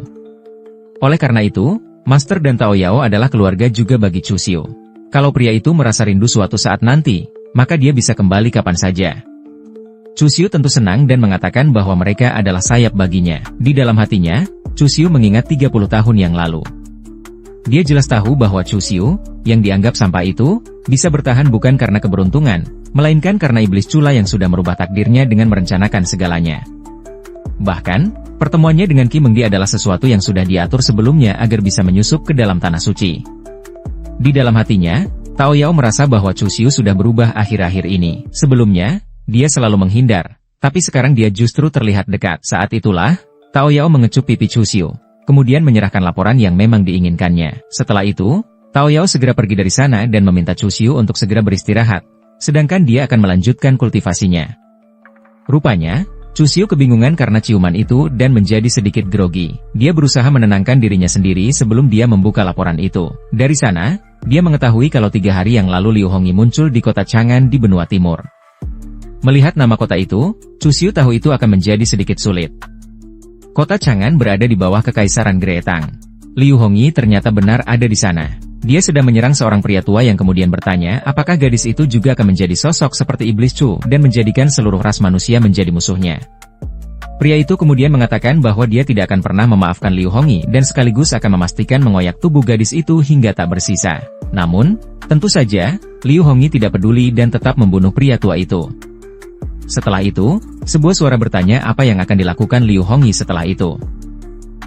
Oleh karena itu, Master dan Tao Yao adalah keluarga juga bagi Chu Xiu. Kalau pria itu merasa rindu suatu saat nanti, maka dia bisa kembali kapan saja. Chu Xiu tentu senang dan mengatakan bahwa mereka adalah sayap baginya. Di dalam hatinya, Chu Xiu mengingat 30 tahun yang lalu. Dia jelas tahu bahwa Chu Xiu, yang dianggap sampah itu, bisa bertahan bukan karena keberuntungan, melainkan karena iblis Cula yang sudah merubah takdirnya dengan merencanakan segalanya. Bahkan, pertemuannya dengan Qi Mengdi adalah sesuatu yang sudah diatur sebelumnya agar bisa menyusup ke dalam tanah suci. Di dalam hatinya, Tao Yao merasa bahwa Chu Xiu sudah berubah akhir-akhir ini. Sebelumnya, dia selalu menghindar, tapi sekarang dia justru terlihat dekat. Saat itulah, Tao Yao mengecup pipi Chu Xiu, kemudian menyerahkan laporan yang memang diinginkannya. Setelah itu, Tao Yao segera pergi dari sana dan meminta Chu Xiu untuk segera beristirahat, sedangkan dia akan melanjutkan kultivasinya. Rupanya, Chu Xiu kebingungan karena ciuman itu dan menjadi sedikit grogi. Dia berusaha menenangkan dirinya sendiri sebelum dia membuka laporan itu. Dari sana, dia mengetahui kalau 3 hari yang lalu Liu Hongyi muncul di kota Chang'an di benua timur. Melihat nama kota itu, Chu Xiu tahu itu akan menjadi sedikit sulit. Kota Chang'an berada di bawah kekaisaran Gretang. Liu Hongyi ternyata benar ada di sana. Dia sedang menyerang seorang pria tua yang kemudian bertanya apakah gadis itu juga akan menjadi sosok seperti iblis Chu dan menjadikan seluruh ras manusia menjadi musuhnya. Pria itu kemudian mengatakan bahwa dia tidak akan pernah memaafkan Liu Hongyi dan sekaligus akan memastikan mengoyak tubuh gadis itu hingga tak bersisa. Namun, tentu saja, Liu Hongyi tidak peduli dan tetap membunuh pria tua itu. Setelah itu, sebuah suara bertanya apa yang akan dilakukan Liu Hongyi setelah itu.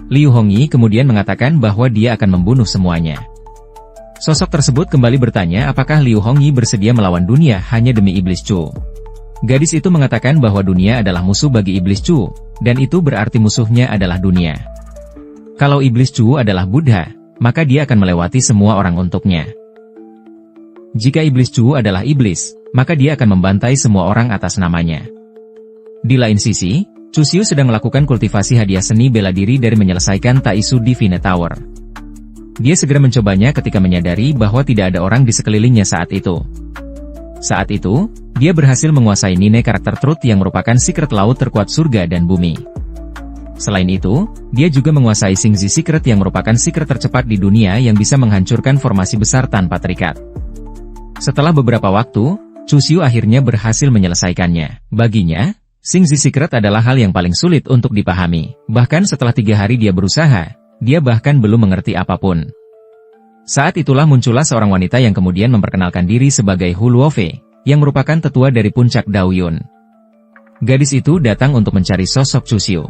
Liu Hongyi kemudian mengatakan bahwa dia akan membunuh semuanya. Sosok tersebut kembali bertanya apakah Liu Hongyi bersedia melawan dunia hanya demi iblis Chu. Gadis itu mengatakan bahwa dunia adalah musuh bagi iblis Chu, dan itu berarti musuhnya adalah dunia. Kalau iblis Chu adalah Buddha, maka dia akan melewati semua orang untuknya. Jika iblis Chu adalah iblis, maka dia akan membantai semua orang atas namanya. Di lain sisi, Chu Xiu sedang melakukan kultivasi hadiah seni bela diri dari menyelesaikan Taisu Divine Tower. Dia segera mencobanya ketika menyadari bahwa tidak ada orang di sekelilingnya saat itu. Saat itu, dia berhasil menguasai Nine karakter Truth yang merupakan secret laut terkuat surga dan bumi. Selain itu, dia juga menguasai Xingzi Secret yang merupakan secret tercepat di dunia yang bisa menghancurkan formasi besar tanpa terikat. Setelah beberapa waktu, Chu Xiu akhirnya berhasil menyelesaikannya. Baginya, Xingzi Secret adalah hal yang paling sulit untuk dipahami. Bahkan setelah 3 hari dia berusaha, dia bahkan belum mengerti apapun. Saat itulah muncullah seorang wanita yang kemudian memperkenalkan diri sebagai Hu Luofei, yang merupakan tetua dari puncak Daoyun. Gadis itu datang untuk mencari sosok Chu Xiu.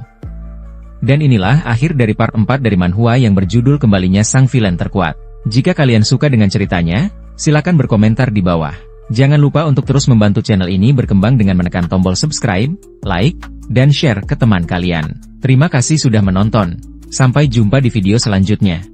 Dan inilah akhir dari part 4 dari manhwa yang berjudul Kembalinya Sang Villain Terkuat. Jika kalian suka dengan ceritanya, silakan berkomentar di bawah. Jangan lupa untuk terus membantu channel ini berkembang dengan menekan tombol subscribe, like, dan share ke teman kalian. Terima kasih sudah menonton. Sampai jumpa di video selanjutnya.